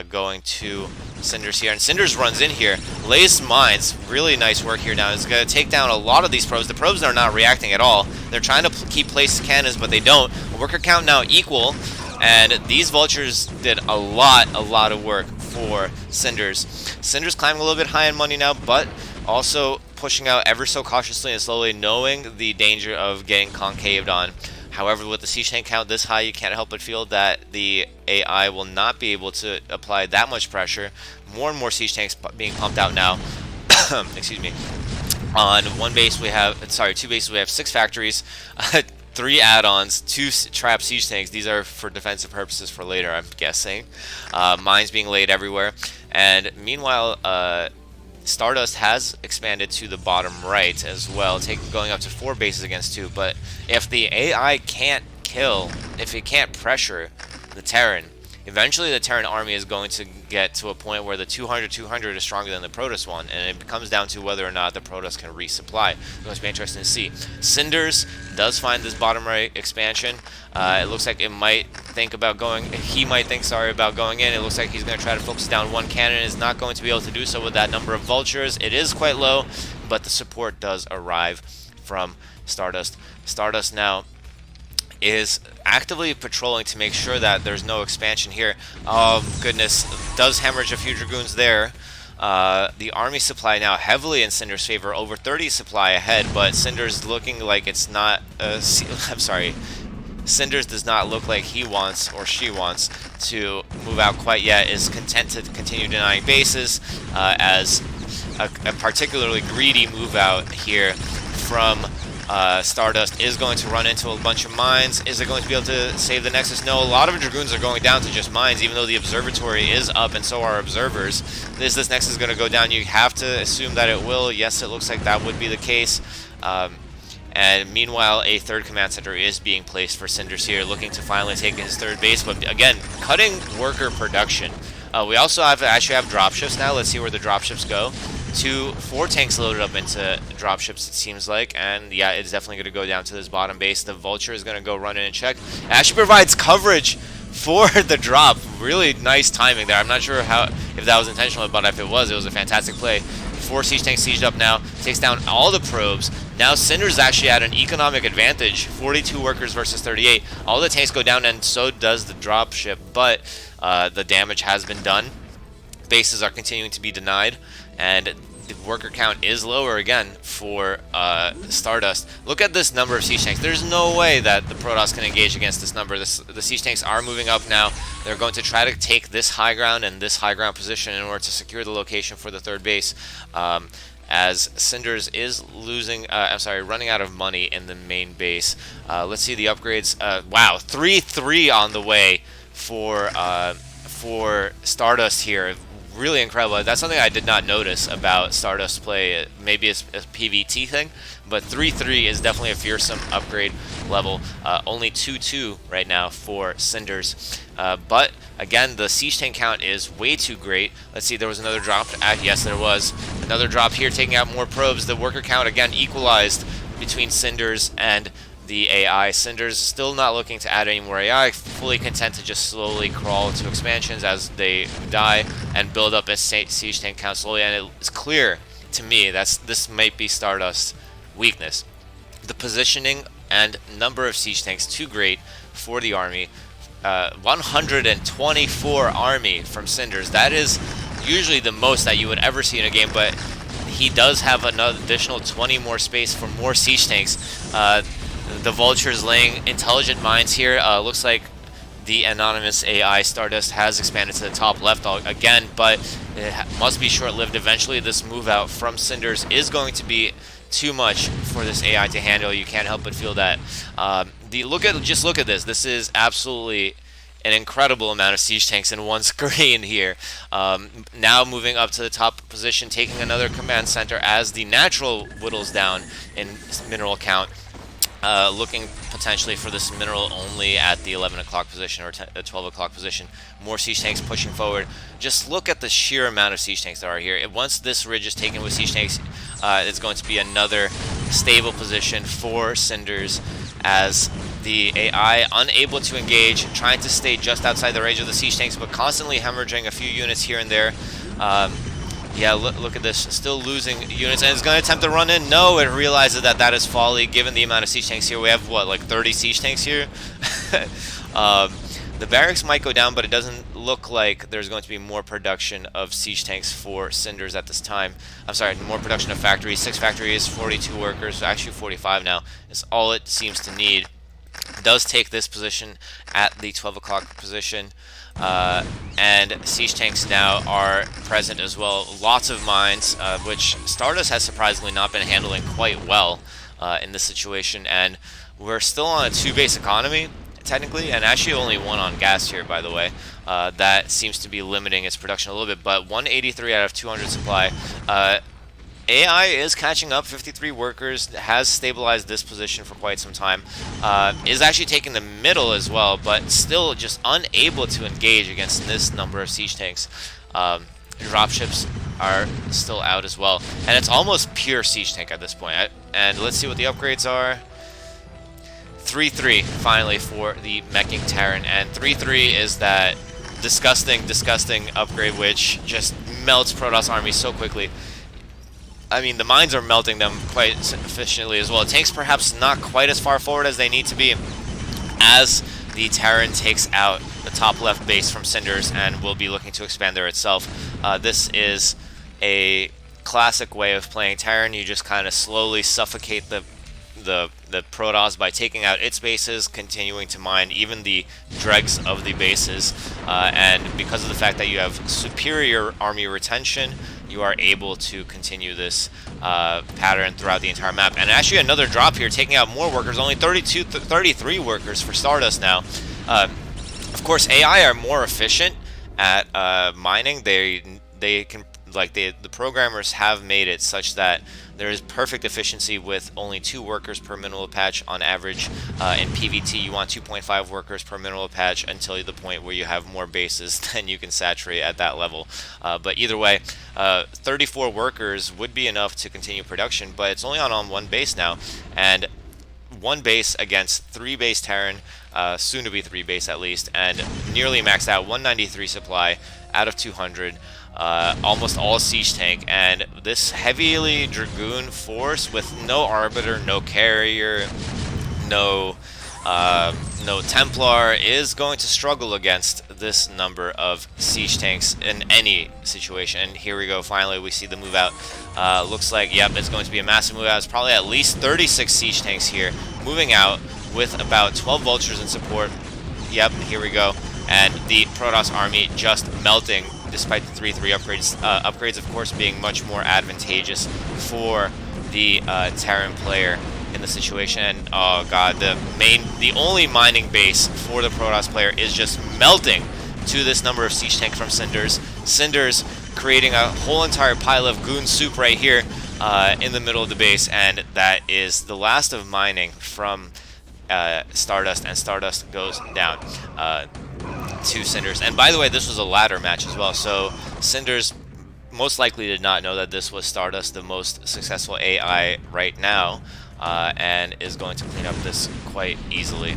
going to Cinders here. And Cinders runs in here, lays mines. Really nice work here now. It's going to take down a lot of these probes. The probes are not reacting at all. They're trying to keep place cannons, but they don't. Worker count now equal, and these vultures did a lot of work for Cinders. Cinders climbing a little bit high in money now, but also pushing out ever so cautiously and slowly, knowing the danger of getting concaved on. However, with the siege tank count this high, you can't help but feel that the AI will not be able to apply that much pressure. More and more siege tanks being pumped out now. Excuse me. On 2 bases we have 6 factories, 3 add-ons, 2 trap siege tanks. These are for defensive purposes for later, I'm guessing. Mines being laid everywhere. And meanwhile, Stardust has expanded to the bottom right as well, going up to 4 bases against 2. But if the AI can't kill, if it can't pressure the Taran, eventually the Taran army is going to get to a point where the 200-200 is stronger than the Protoss one, and it comes down to whether or not the Protoss can resupply. It's going to be interesting to see. Cinders does find this bottom right expansion. It looks like he might think about going in. It looks like he's going to try to focus down 1 cannon. Is not going to be able to do so with that number of vultures. It is quite low, but the support does arrive from Stardust. Stardust now is actively patrolling to make sure that there's no expansion here. Oh goodness, does hemorrhage a few Dragoons there. The army supply now heavily in Cinders' favor, over 30 supply ahead, but Cinders looking like it's not, I'm sorry, Cinders does not look like he wants or she wants to move out quite yet, is content to continue denying bases, as a particularly greedy move out here from Stardust is going to run into a bunch of mines. Is it going to be able to save the Nexus? No, a lot of Dragoons are going down to just mines, even though the observatory is up and so are observers. Is this Nexus going to go down? You have to assume that it will. Yes, it looks like that would be the case. And meanwhile, a third command center is being placed for Cinders here, looking to finally take his third base. But again, cutting worker production. We also actually have dropships now. Let's see where the dropships go. 4 tanks loaded up into dropships, it seems like, and yeah, it's definitely going to go down to this bottom base. The Vulture is going to go run in and check. It actually provides coverage for the drop. Really nice timing there. I'm not sure if that was intentional, but if it was a fantastic play. 4 siege tanks sieged up now, takes down all the probes. Now Cinders actually at an economic advantage, 42 workers versus 38. All the tanks go down, and so does the dropship, but the damage has been done. Bases are continuing to be denied, and the worker count is lower again for Stardust. Look at this number of siege tanks. There's no way that the Protoss can engage against this number. The siege tanks are moving up now. They're going to try to take this high ground and this high ground position in order to secure the location for the third base. As Cinders is running out of money in the main base. Let's see the upgrades. Wow, 3-3 on the way for Stardust here. Really incredible. That's something I did not notice about Stardust play. Maybe it's a PvT thing, but 3-3 is definitely a fearsome upgrade level. Only 2-2 right now for Cinders. But again, the siege tank count is way too great. Let's see, there was another drop. Yes, there was another drop here, taking out more probes. The worker count again equalized between Cinders and the AI. Cinders still not looking to add any more AI, fully content to just slowly crawl to expansions as they die and build up a siege tank count slowly. And it's clear to me that this might be Stardust's weakness. The positioning and number of siege tanks too great for the army. 124 army from Cinders. That is usually the most that you would ever see in a game, but he does have another additional 20 more space for more siege tanks. The Vulture's laying intelligent mines here. Looks like the anonymous AI Stardust has expanded to the top left again, but it must be short-lived. Eventually, this move out from Cinders is going to be too much for this AI to handle. You can't help but feel that. Just look at this. This is absolutely an incredible amount of siege tanks in one screen here. Now moving up to the top position, taking another command center as the natural whittles down in mineral count. Looking potentially for this mineral only at the 11 o'clock position or 12 o'clock position. More siege tanks pushing forward. Just look at the sheer amount of siege tanks that are here. Once this ridge is taken with siege tanks, it's going to be another stable position for Cinders, as the AI unable to engage, trying to stay just outside the range of the siege tanks, but constantly hemorrhaging a few units here and there. Yeah, look at this, still losing units, and it's going to attempt to run in. No, it realizes that that is folly, given the amount of siege tanks here. We have, what, like 30 siege tanks here? The barracks might go down, but it doesn't look like there's going to be more production of siege tanks for Cinders at this time. I'm sorry, more production of factories. 6 factories, 42 workers, actually 45 now, is all it seems to need. It does take this position at the 12 o'clock position. And siege tanks now are present as well. Lots of mines, which Stardust has surprisingly not been handling quite well in this situation. And we're still on a 2-base economy, technically, and actually only 1 on gas here, by the way. That seems to be limiting its production a little bit, but 183 out of 200 supply. AI is catching up, 53 workers, has stabilized this position for quite some time, is actually taking the middle as well, but still just unable to engage against this number of siege tanks. Dropships are still out as well, and it's almost pure siege tank at this point. And let's see what the upgrades are. 3-3 finally for the meching Taran, and 3-3 is that disgusting upgrade which just melts Protoss army so quickly. I mean, the mines are melting them quite efficiently as well. Tanks perhaps not quite as far forward as they need to be, as the Taran takes out the top left base from Cinders and will be looking to expand there itself. This is a classic way of playing Taran. You just kind of slowly suffocate the the Protoss by taking out its bases, continuing to mine even the dregs of the bases, and because of the fact that you have superior army retention, you are able to continue this pattern throughout the entire map. And actually another drop here, taking out more workers, only 33 workers for Stardust now. Of course, AI are more efficient at mining. They can, like, the programmers have made it such that there is perfect efficiency with only 2 workers per mineral patch on average. In PvT, you want 2.5 workers per mineral patch until the point where you have more bases than you can saturate at that level. But either way, 34 workers would be enough to continue production, but it's only on 1 base now, and 1 base against 3 base Taran, soon to be 3 base at least, and nearly maxed out, 193 supply out of 200. Almost all siege tank, and this heavily dragoon force with no arbiter, no carrier, no Templar is going to struggle against this number of siege tanks in any situation. And here we go, finally we see the move out. Looks like, yep, it's going to be a massive move out. It's probably at least 36 siege tanks here moving out with about 12 vultures in support. Yep, here we go. And the Protoss army just melting despite the 3-3 upgrades. Upgrades, of course, being much more advantageous for the Taran player in the situation. And oh god, the only mining base for the Protoss player is just melting to this number of siege tank from Cinders. Cinders creating a whole entire pile of goon soup right here in the middle of the base, and that is the last of mining from Stardust, and Stardust goes down to Cinders. And by the way, this was a ladder match as well, so Cinders most likely did not know that this was Stardust, the most successful AI right now, and is going to clean up this quite easily.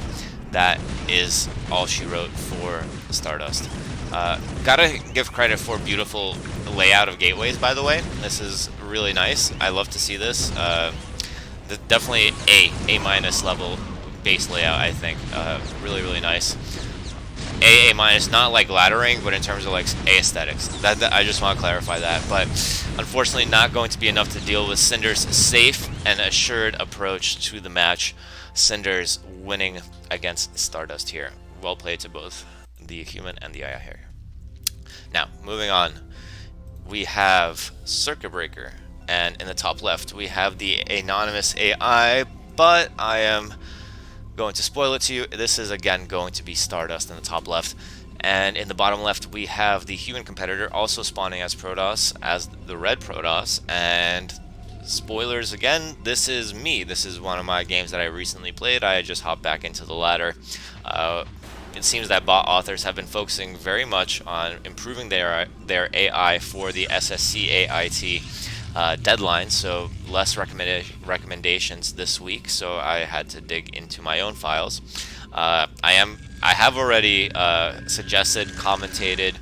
That is all she wrote for Stardust. Gotta give credit for beautiful layout of gateways, by the way. This is really nice. I love to see this. Definitely A- level base layout, I think. Really nice. A minus, not like laddering, but in terms of like aesthetics. That I just want to clarify that. But unfortunately, not going to be enough to deal with Cinders' safe and assured approach to the match. Cinders winning against Stardust here. Well played to both the human and the AI here. Now, moving on, we have Circuit Breaker, and in the top left we have the anonymous AI, but I am going to spoil it to you. This is again going to be Stardust in the top left, and in the bottom left we have the human competitor also spawning as Protoss, as the red Protoss. And spoilers again, this is me. This is one of my games that I recently played. I just hopped back into the ladder. It seems that bot authors have been focusing very much on improving their AI for the SSCAIT deadline, so less recommendations this week, so I had to dig into my own files. I have already suggested, commentated,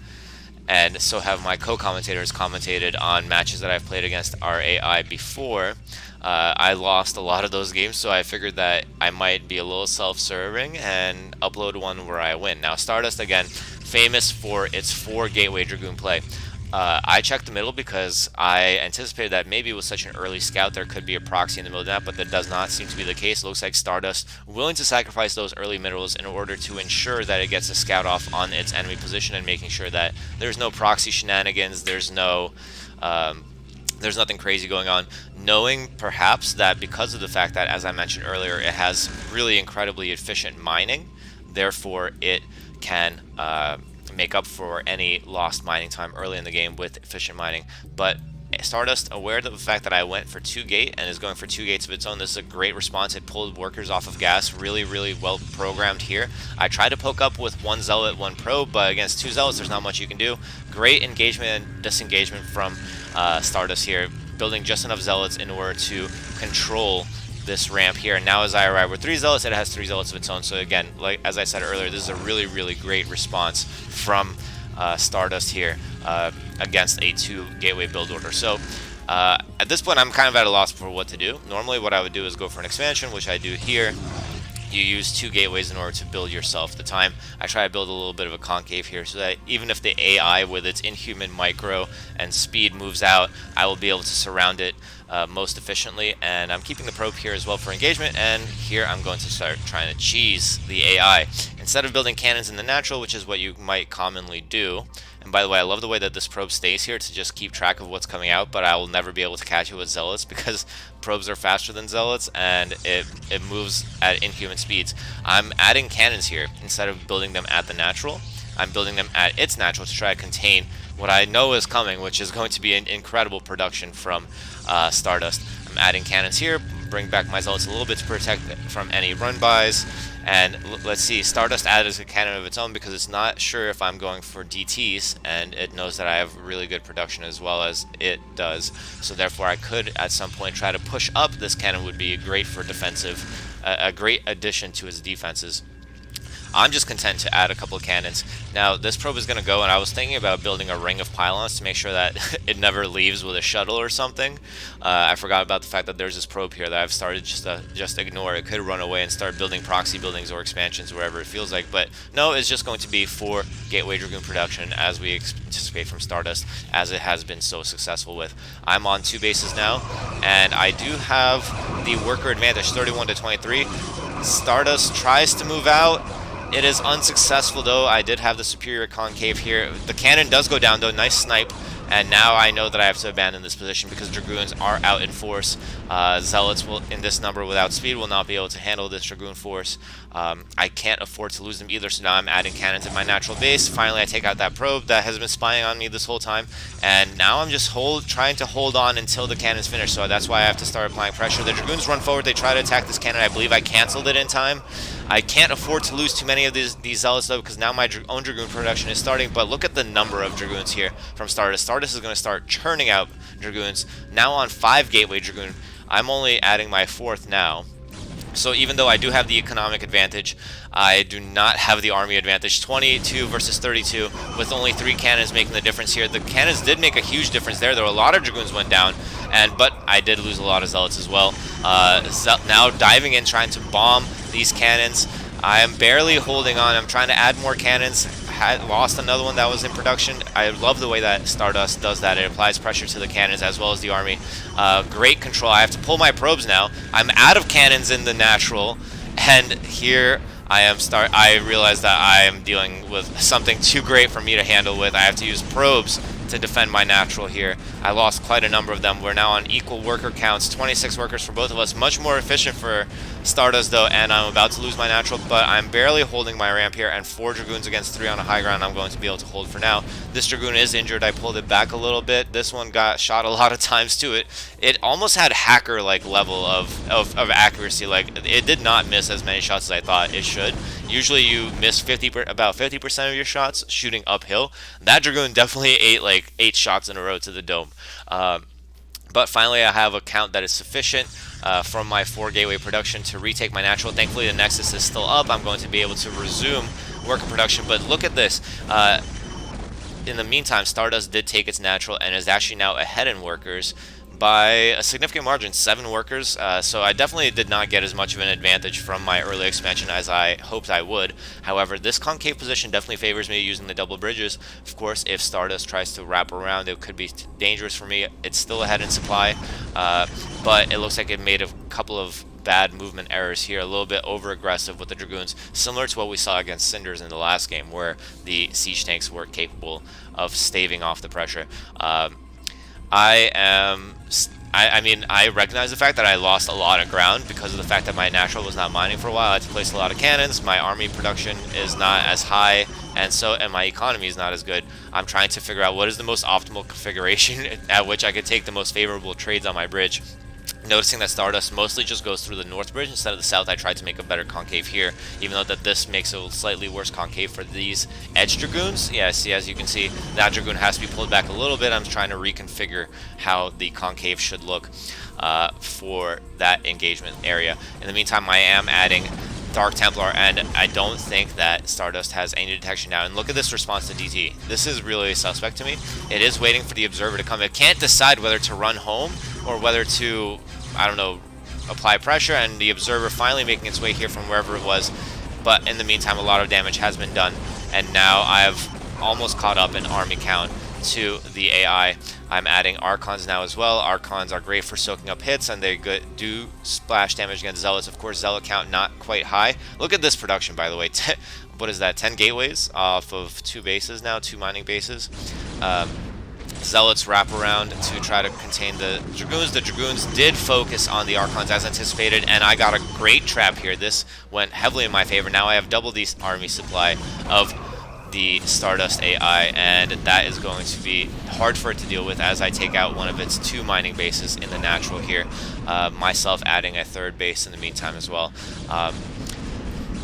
and so have my co-commentators commentated on matches that I've played against our AI before. I lost a lot of those games, so I figured that I might be a little self-serving and upload one where I win. Now, Stardust, again, famous for its 4 Gateway Dragoon play. I checked the middle because I anticipated that maybe with such an early scout there could be a proxy in the middle of the map, but that does not seem to be the case. It looks like Stardust willing to sacrifice those early minerals in order to ensure that it gets a scout off on its enemy position, and making sure that there's no proxy shenanigans, there's nothing crazy going on, knowing perhaps that because of the fact that, as I mentioned earlier, it has really incredibly efficient mining, therefore it can make up for any lost mining time early in the game with efficient mining. But Stardust, aware of the fact that I went for 2 gate and is going for 2 gates of its own, this is a great response. It pulled workers off of gas, really well programmed here. I tried to poke up with 1 zealot, 1 probe, but against 2 zealots there's not much you can do. Great engagement and disengagement from Stardust here, building just enough zealots in order to control this ramp here. And now as I arrive with 3 zealots, it has 3 zealots of its own. So again, like as I said earlier, this is a really great response from Stardust here against a 2 gateway build order. So at this point I'm kind of at a loss for what to do. Normally what I would do is go for an expansion, which I do here, you use 2 gateways in order to build yourself. The time I try to build a little bit of a concave here so that even if the AI with its inhuman micro and speed moves out, I will be able to surround it most efficiently. And I'm keeping the probe here as well for engagement, and here I'm going to start trying to cheese the AI. Instead of building cannons in the natural, which is what you might commonly do, and by the way, I love the way that this probe stays here to just keep track of what's coming out, but I will never be able to catch it with zealots because probes are faster than zealots and it moves at inhuman speeds. I'm adding cannons here instead of building them at the natural. I'm building them at its natural to try to contain what I know is coming, which is going to be an incredible production from Stardust. I'm adding cannons here, bring back my zealots a little bit to protect from any run-bys. And let's see, Stardust added a cannon of its own because it's not sure if I'm going for DTs, and it knows that I have really good production as well as it does. So therefore I could at some point try to push up. This cannon would be great for defensive, a great addition to his defenses. I'm just content to add a couple of cannons. Now, this probe is going to go, and I was thinking about building a ring of pylons to make sure that it never leaves with a shuttle or something. I forgot about the fact that there's this probe here that I've started just ignore. It could run away and start building proxy buildings or expansions wherever it feels like, but no, it's just going to be for Gateway Dragoon production as we anticipate from Stardust, as it has been so successful with. I'm on 2 bases now, and I do have the worker advantage, 31 to 23. Stardust tries to move out. It is unsuccessful though. I did have the superior concave here. The cannon does go down though, nice snipe. And now I know that I have to abandon this position because Dragoons are out in force. Zealots will, in this number without speed, will not be able to handle this Dragoon force. I can't afford to lose them either, so now I'm adding cannons at my natural base. Finally, I take out that probe that has been spying on me this whole time. And now I'm just trying to hold on until the cannon's finished, so that's why I have to start applying pressure. The Dragoons run forward, they try to attack this cannon. I believe I canceled it in time. I can't afford to lose too many of these Zealots though, because now my own Dragoon production is starting, but look at the number of Dragoons here from Stardust. Stardust is going to start churning out Dragoons. Now on 5 Gateway Dragoon, I'm only adding my 4th now. So even though I do have the economic advantage, I do not have the army advantage. 22 versus 32, with only 3 cannons making the difference here. The cannons did make a huge difference there. There were a lot of Dragoons went down, but I did lose a lot of Zealots as well. Now diving in, trying to bomb these cannons. I am barely holding on. I'm trying to add more cannons. Had lost another one that was in production. I love the way that Stardust does that. It applies pressure to the cannons as well as the army. Great control. I have to pull my probes now. I'm out of cannons in the natural, and here I am I realize that I am dealing with something too great for me to handle with. I have to use probes to defend my natural here. I lost quite a number of them. We're now on equal worker counts, 26 workers for both of us. Much more efficient for Stardust though, and I'm about to lose my natural, but I'm barely holding my ramp here, and 4 Dragoons against 3 on a high ground I'm going to be able to hold for now. This Dragoon is injured. I pulled it back a little bit. This one got shot a lot of times to it. It almost had hacker-like level of accuracy. Like, it did not miss as many shots as I thought it should. Usually you miss about 50% of your shots shooting uphill. That Dragoon definitely ate like 8 shots in a row to the dome. But finally I have a count that is sufficient from my 4 gateway production to retake my natural. Thankfully the Nexus is still up. I'm going to be able to resume worker production, but look at this. In the meantime, Stardust did take its natural and is actually now ahead in workers by a significant margin, 7 workers. So I definitely did not get as much of an advantage from my early expansion as I hoped I would. However, this concave position definitely favors me using the double bridges. Of course, if Stardust tries to wrap around, it could be dangerous for me. It's still ahead in supply, but it looks like it made a couple of bad movement errors here, a little bit over aggressive with the Dragoons, similar to what we saw against Cinders in the last game, where the siege tanks were capable of staving off the pressure. I mean, I recognize the fact that I lost a lot of ground because of the fact that my natural was not mining for a while. I had to place a lot of cannons. My army production is not as high, and my economy is not as good. I'm trying to figure out what is the most optimal configuration at which I could take the most favorable trades on my bridge. Noticing that Stardust mostly just goes through the north bridge instead of the south, I tried to make a better concave here, even though that this makes a slightly worse concave for these edge Dragoons. Yeah, see, as you can see, that Dragoon has to be pulled back a little bit. I'm trying to reconfigure how the concave should look for that engagement area. In the meantime, I am adding Dark Templar, and I don't think that Stardust has any detection now. And look at this response to DT. This is really suspect to me. It is waiting for the observer to come. It can't decide whether to run home or whether to, I don't know, apply pressure, and the observer finally making its way here from wherever it was. But in the meantime, a lot of damage has been done, and now I've almost caught up in army count to the AI. I'm adding Archons now as well. Archons are great for soaking up hits, and they do splash damage against Zealots. Of course, Zealot count not quite high. Look at this production, by the way. What is that? 10 gateways off of 2 bases now, 2 mining bases. Zealots wrap around to try to contain the Dragoons. The Dragoons did focus on the Archons as anticipated, and I got a great trap here. This went heavily in my favor. Now I have double the army supply of the Stardust AI, and that is going to be hard for it to deal with as I take out one of its 2 mining bases in the natural here. Myself adding a 3rd base in the meantime as well.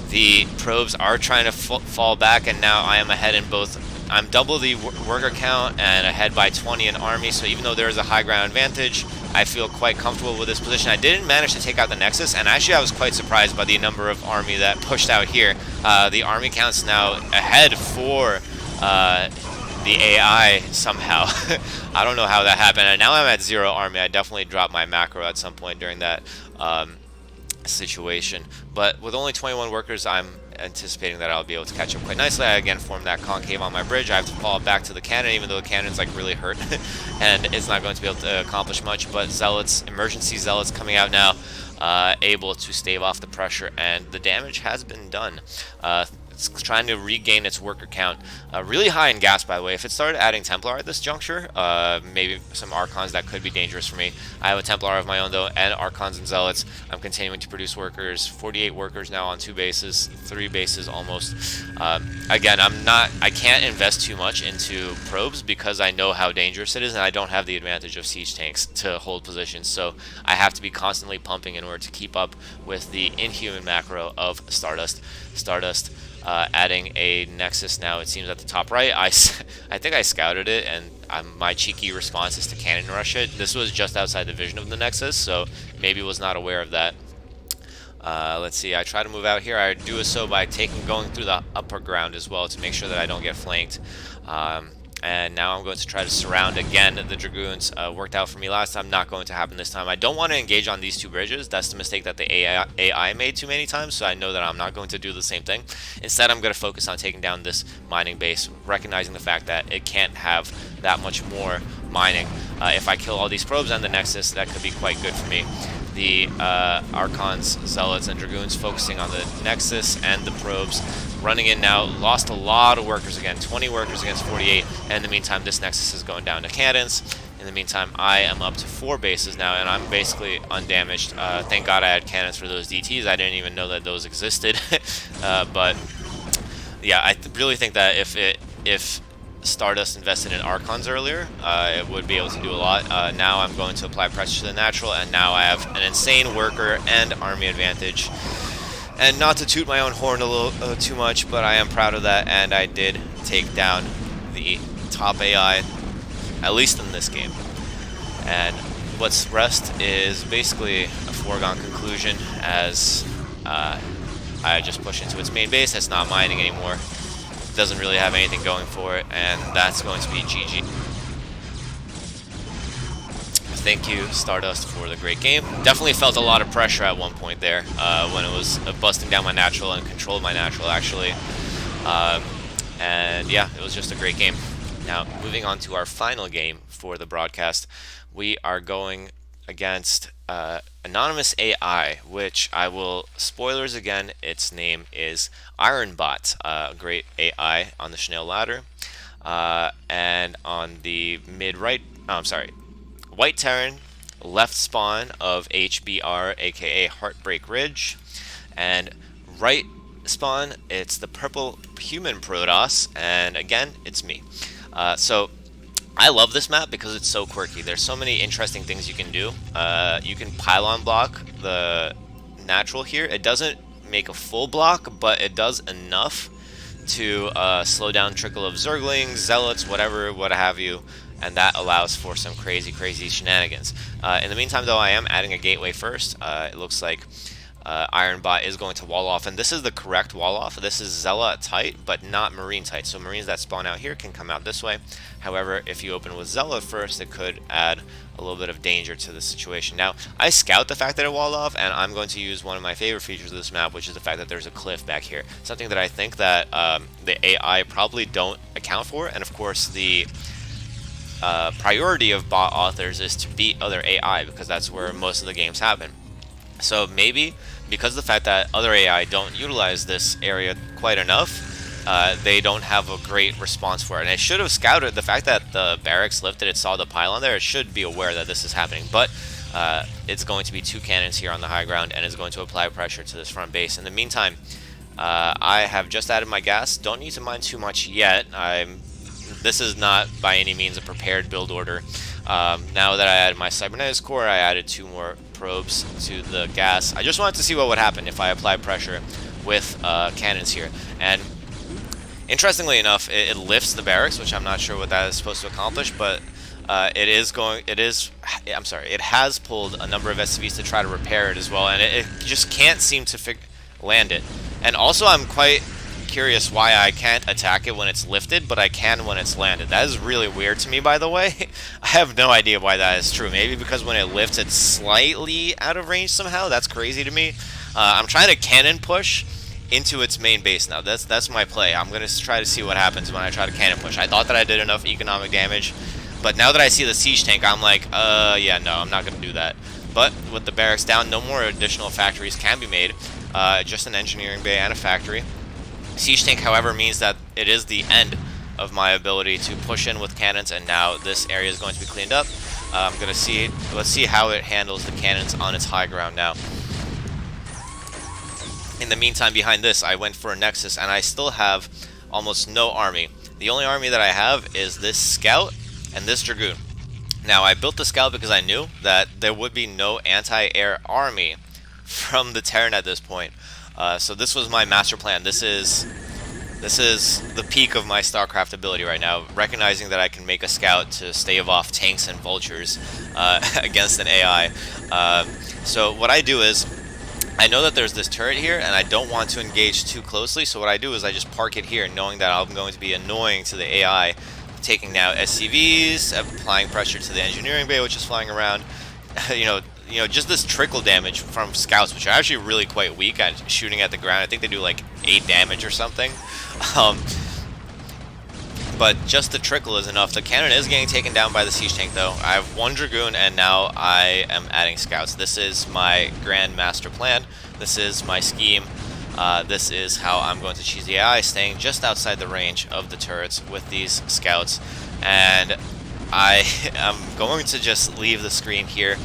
The probes are trying to fall back, and now I am ahead in both. I'm double the worker count and ahead by 20 in army, so even though there is a high ground advantage, I feel quite comfortable with this position. I didn't manage to take out the Nexus, and actually I was quite surprised by the number of army that pushed out here. The army count's now ahead for the AI somehow. I don't know how that happened, and now I'm at 0 army. I definitely dropped my macro at some point during that situation, but with only 21 workers, I'm anticipating that I'll be able to catch up quite nicely. I again formed that concave on my bridge. I have to fall back to the cannon, even though the cannon's like really hurt and it's not going to be able to accomplish much. But Zealots, emergency Zealots coming out now, able to stave off the pressure, and the damage has been done. It's trying to regain its worker count. Really high in gas, by the way. If it started adding Templar at this juncture, maybe some Archons, that could be dangerous for me. I have a Templar of my own, though, and Archons and Zealots. I'm continuing to produce workers. 48 workers now on 2 bases, 3 bases almost. Again, I can't invest too much into probes because I know how dangerous it is, and I don't have the advantage of siege tanks to hold positions. So I have to be constantly pumping in order to keep up with the inhuman macro of Stardust. Adding a Nexus now, it seems, at the top right. I think I scouted it, and my cheeky response is to cannon rush it. This was just outside the vision of the Nexus, so maybe was not aware of that. Let's see, I try to move out here. I do so by going through the upper ground as well to make sure that I don't get flanked. And now I'm going to try to surround again the Dragoons. Worked out for me last time, not going to happen this time. I don't want to engage on these 2 bridges. That's the mistake that the AI made too many times, so I know that I'm not going to do the same thing. Instead, I'm going to focus on taking down this mining base, recognizing the fact that it can't have that much more mining. If I kill all these probes and the Nexus, that could be quite good for me. The Archons, Zealots, and Dragoons focusing on the Nexus and the probes. Running in now, lost a lot of workers again, 20 workers against 48, and in the meantime this Nexus is going down to cannons. In the meantime, I am up to 4 bases now, and I'm basically undamaged. Thank God I had cannons for those DTs. I didn't even know that those existed. But yeah, I really think that if Stardust invested in Archons earlier, it would be able to do a lot. Now I'm going to apply pressure to the natural, and now I have an insane worker and army advantage. And not to toot my own horn a little too much, but I am proud of that, and I did take down the top AI, at least in this game. And what's rest is basically a foregone conclusion, as I just push into its main base. It's not mining anymore. It doesn't really have anything going for it, and that's going to be GG. Thank you, Stardust, for the great game. Definitely felt a lot of pressure at one point there when it was busting down my natural and controlled my natural, actually. And yeah, it was just a great game. Now, moving on to our final game for the broadcast, we are going against Anonymous AI, which I will, spoilers again, its name is Ironbot, a great AI on the Chanel ladder. And on the mid-right, White Taran, left spawn of HBR, aka Heartbreak Ridge, and right spawn, it's the purple human Protoss, and again, it's me. So I love this map because it's so quirky. There's so many interesting things you can do. You can pylon block the natural here. It doesn't make a full block, but it does enough to slow down trickle of Zerglings, Zealots, whatever, what have you. And that allows for some crazy shenanigans. In the meantime, though, I am adding a gateway first. It looks like Ironbot is going to wall off, and this is the correct wall off. This is Zealot tight, but not Marine tight. So Marines that spawn out here can come out this way. However, if you open with Zealot first, it could add a little bit of danger to the situation. Now, I scout the fact that it walled off, and I'm going to use one of my favorite features of this map, which is the fact that there's a cliff back here. Something that I think that the AI probably don't account for, and of course the priority of bot authors is to beat other AI, because that's where most of the games happen. So maybe because of the fact that other AI don't utilize this area quite enough, they don't have a great response for it. And it should have scouted the fact that the barracks lifted, it saw the pylon there, it should be aware that this is happening. But it's going to be 2 cannons here on the high ground, and is going to apply pressure to this front base. In the meantime, I have just added my gas. Don't need to mine too much yet. This is not by any means a prepared build order. Now that I added my cybernetics core, I added 2 more probes to the gas. I just wanted to see what would happen if I apply pressure with cannons here. And interestingly enough, it lifts the barracks, which I'm not sure what that is supposed to accomplish, but it has pulled a number of SCVs to try to repair it as well, and it just can't seem to land it. And also, I'm quite curious why I can't attack it when it's lifted, but I can when it's landed. That is really weird to me, by the way. I have no idea why that is true. Maybe because when it lifts, it's slightly out of range somehow. That's crazy to me. I'm trying to cannon push into its main base now. That's my play. I'm going to try to see what happens when I try to cannon push. I thought that I did enough economic damage, but now that I see the siege tank, I'm like, yeah, no, I'm not going to do that. But with the barracks down, no more additional factories can be made. Just an engineering bay and a factory. Siege tank, however, means that it is the end of my ability to push in with cannons, and now this area is going to be cleaned up. Let's see how it handles the cannons on its high ground now. In the meantime, behind this, I went for a Nexus, and I still have almost no army. The only army that I have is this Scout and this Dragoon. Now, I built the Scout because I knew that there would be no anti-air army from the Taran at this point. So this was my master plan. This is the peak of my StarCraft ability right now, recognizing that I can make a Scout to stave off tanks and vultures against an AI. So what I do is, I know that there's this turret here, and I don't want to engage too closely, so what I do is I just park it here, knowing that I'm going to be annoying to the AI, taking out SCVs, applying pressure to the engineering bay, which is flying around. You know, just this trickle damage from scouts, which are actually really quite weak at shooting at the ground. I think they do like 8 damage or something. But just the trickle is enough. The cannon is getting taken down by the siege tank, though. I have 1 Dragoon, and now I am adding scouts. This is my grand master plan. This is my scheme. This is how I'm going to cheese the AI, staying just outside the range of the turrets with these scouts. And I am going to just leave the screen here,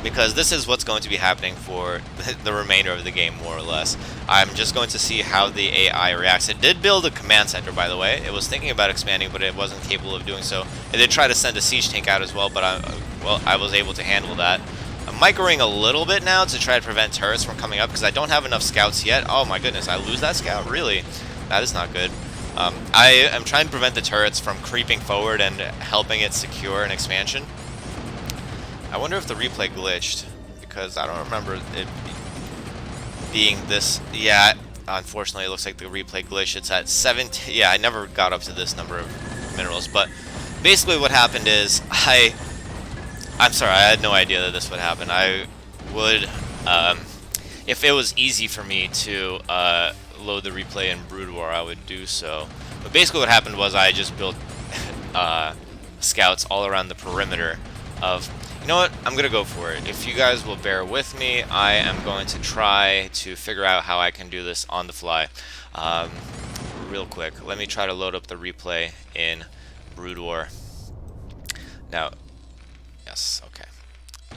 because this is what's going to be happening for the remainder of the game, more or less. I'm just going to see how the AI reacts. It did build a command center, by the way. It was thinking about expanding, but it wasn't capable of doing so. It did try to send a siege tank out as well, but I was able to handle that. I'm microing a little bit now to try to prevent turrets from coming up, because I don't have enough scouts yet. Oh my goodness, I lose that scout? Really? That is not good. I am trying to prevent the turrets from creeping forward and helping it secure an expansion. I wonder if the replay glitched, because I don't remember it being this. Yeah, unfortunately it looks like the replay glitched. It's at 17. Yeah, I never got up to this number of minerals, but basically what happened is I'm sorry, I had no idea that this would happen. I would, if it was easy for me to load the replay in Brood War, I would do so. But basically what happened was I just built scouts all around the perimeter of... You know what? I'm going to go for it. If you guys will bear with me, I am going to try to figure out how I can do this on the fly. Real quick, let me try to load up the replay in Brood War. Now, yes, okay.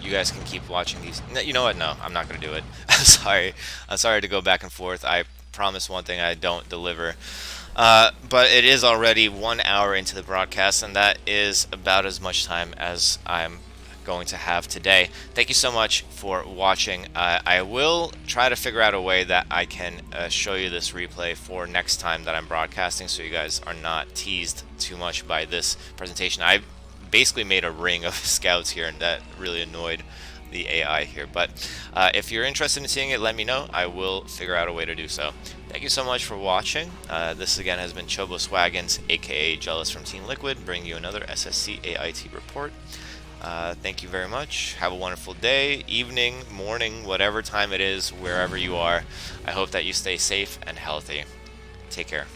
You guys can keep watching these. No, you know what? No, I'm not going to do it. I'm sorry. I'm sorry to go back and forth. I promise one thing, I don't deliver. But it is already 1 hour into the broadcast, and that is about as much time as I'm going to have today. Thank you so much for watching. I will try to figure out a way that I can show you this replay for next time that I'm broadcasting, so you guys are not teased too much by this presentation. I basically made a ring of scouts here, and that really annoyed the AI here. But if you're interested in seeing it, let me know. I will figure out a way to do so. Thank you so much for watching. This again has been Chobo Swaggins, aka Jealous from Team Liquid, bringing you another SSCAIT report. Thank you very much. Have a wonderful day, evening, morning, whatever time it is, wherever you are. I hope that you stay safe and healthy. Take care.